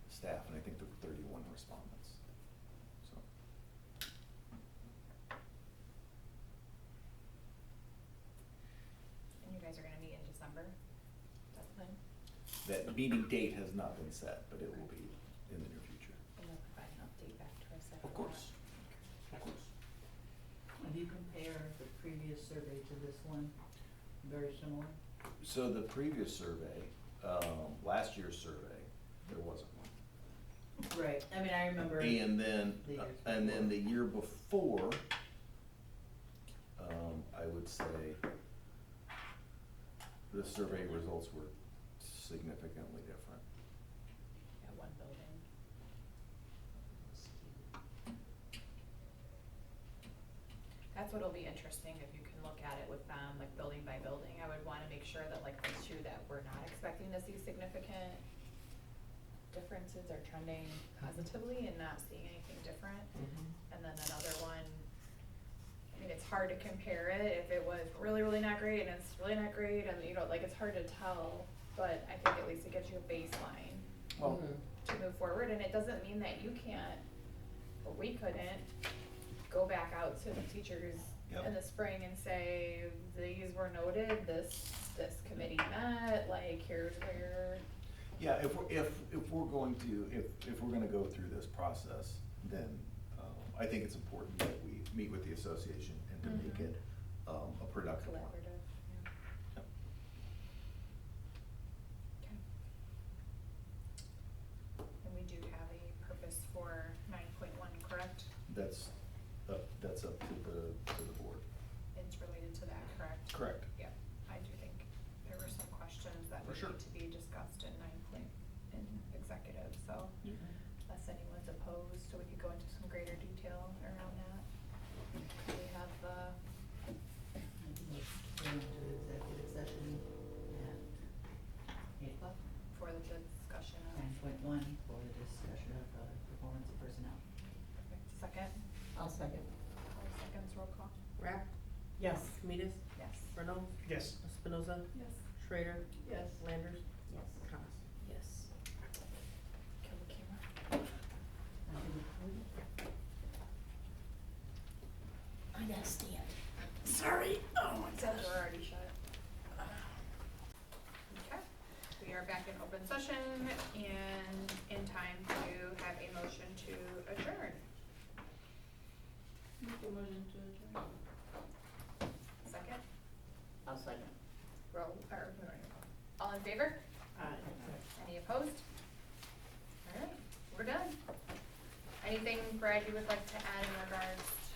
staff, and I think there were 31 respondents, so. And you guys are gonna meet in December, is that the plan? That meeting date has not been set, but it will be in the near future. And they'll provide an update back to us after Of course, that. of course. How do you compare the previous survey to this one? Very similar? So the previous survey, last year's survey, there wasn't one. Right, I mean, I remember. And then, the years and then before. the year before, I would say the survey results were significantly different. Yeah, one building. That's what'll be interesting, if you can look at it with them, like building by building. I would wanna make sure that like these two that we're not expecting to see significant differences are trending positively and not seeing anything different. And then another one, I mean, it's hard to compare it if it was really, really not great and it's really not great, and like, it's hard to tell, but I think at least it gives you a baseline Well, to move forward, and it doesn't mean that you can't, or we couldn't, go back out to the teachers Yep. in the spring and say, these were noted, this committee met, like, here's where. yeah, if we're going to go through this process, then, I think it's important that we meet with the association and to make Mhm. it, a productive one. Collaborative, yeah. Yep. Okay. And we do have a purpose for 9.1, correct? That's up to the board. It's related to that, correct? Correct. Yeah, I do think there were some questions that For would sure. need to be discussed in in executive, so unless anyone's opposed, so we could go into some greater detail around that. We have the, Go into executive session at 8 o'clock. for the discussion Reyes, Yes. Reynolds, Yes. Espinoza, Yes. Schrader, Yes. Landers, Yes. Thomas. Yes. Kill the camera. I gotta stand. Sorry. Oh my gosh. We're already shut. Okay. We are back in open session and in time to have a motion to adjourn. Make a motion to adjourn. Second? I'll second. Roll, or, all in favor? Any opposed? Alright, we're done. Anything, Brad, you would like to add in regards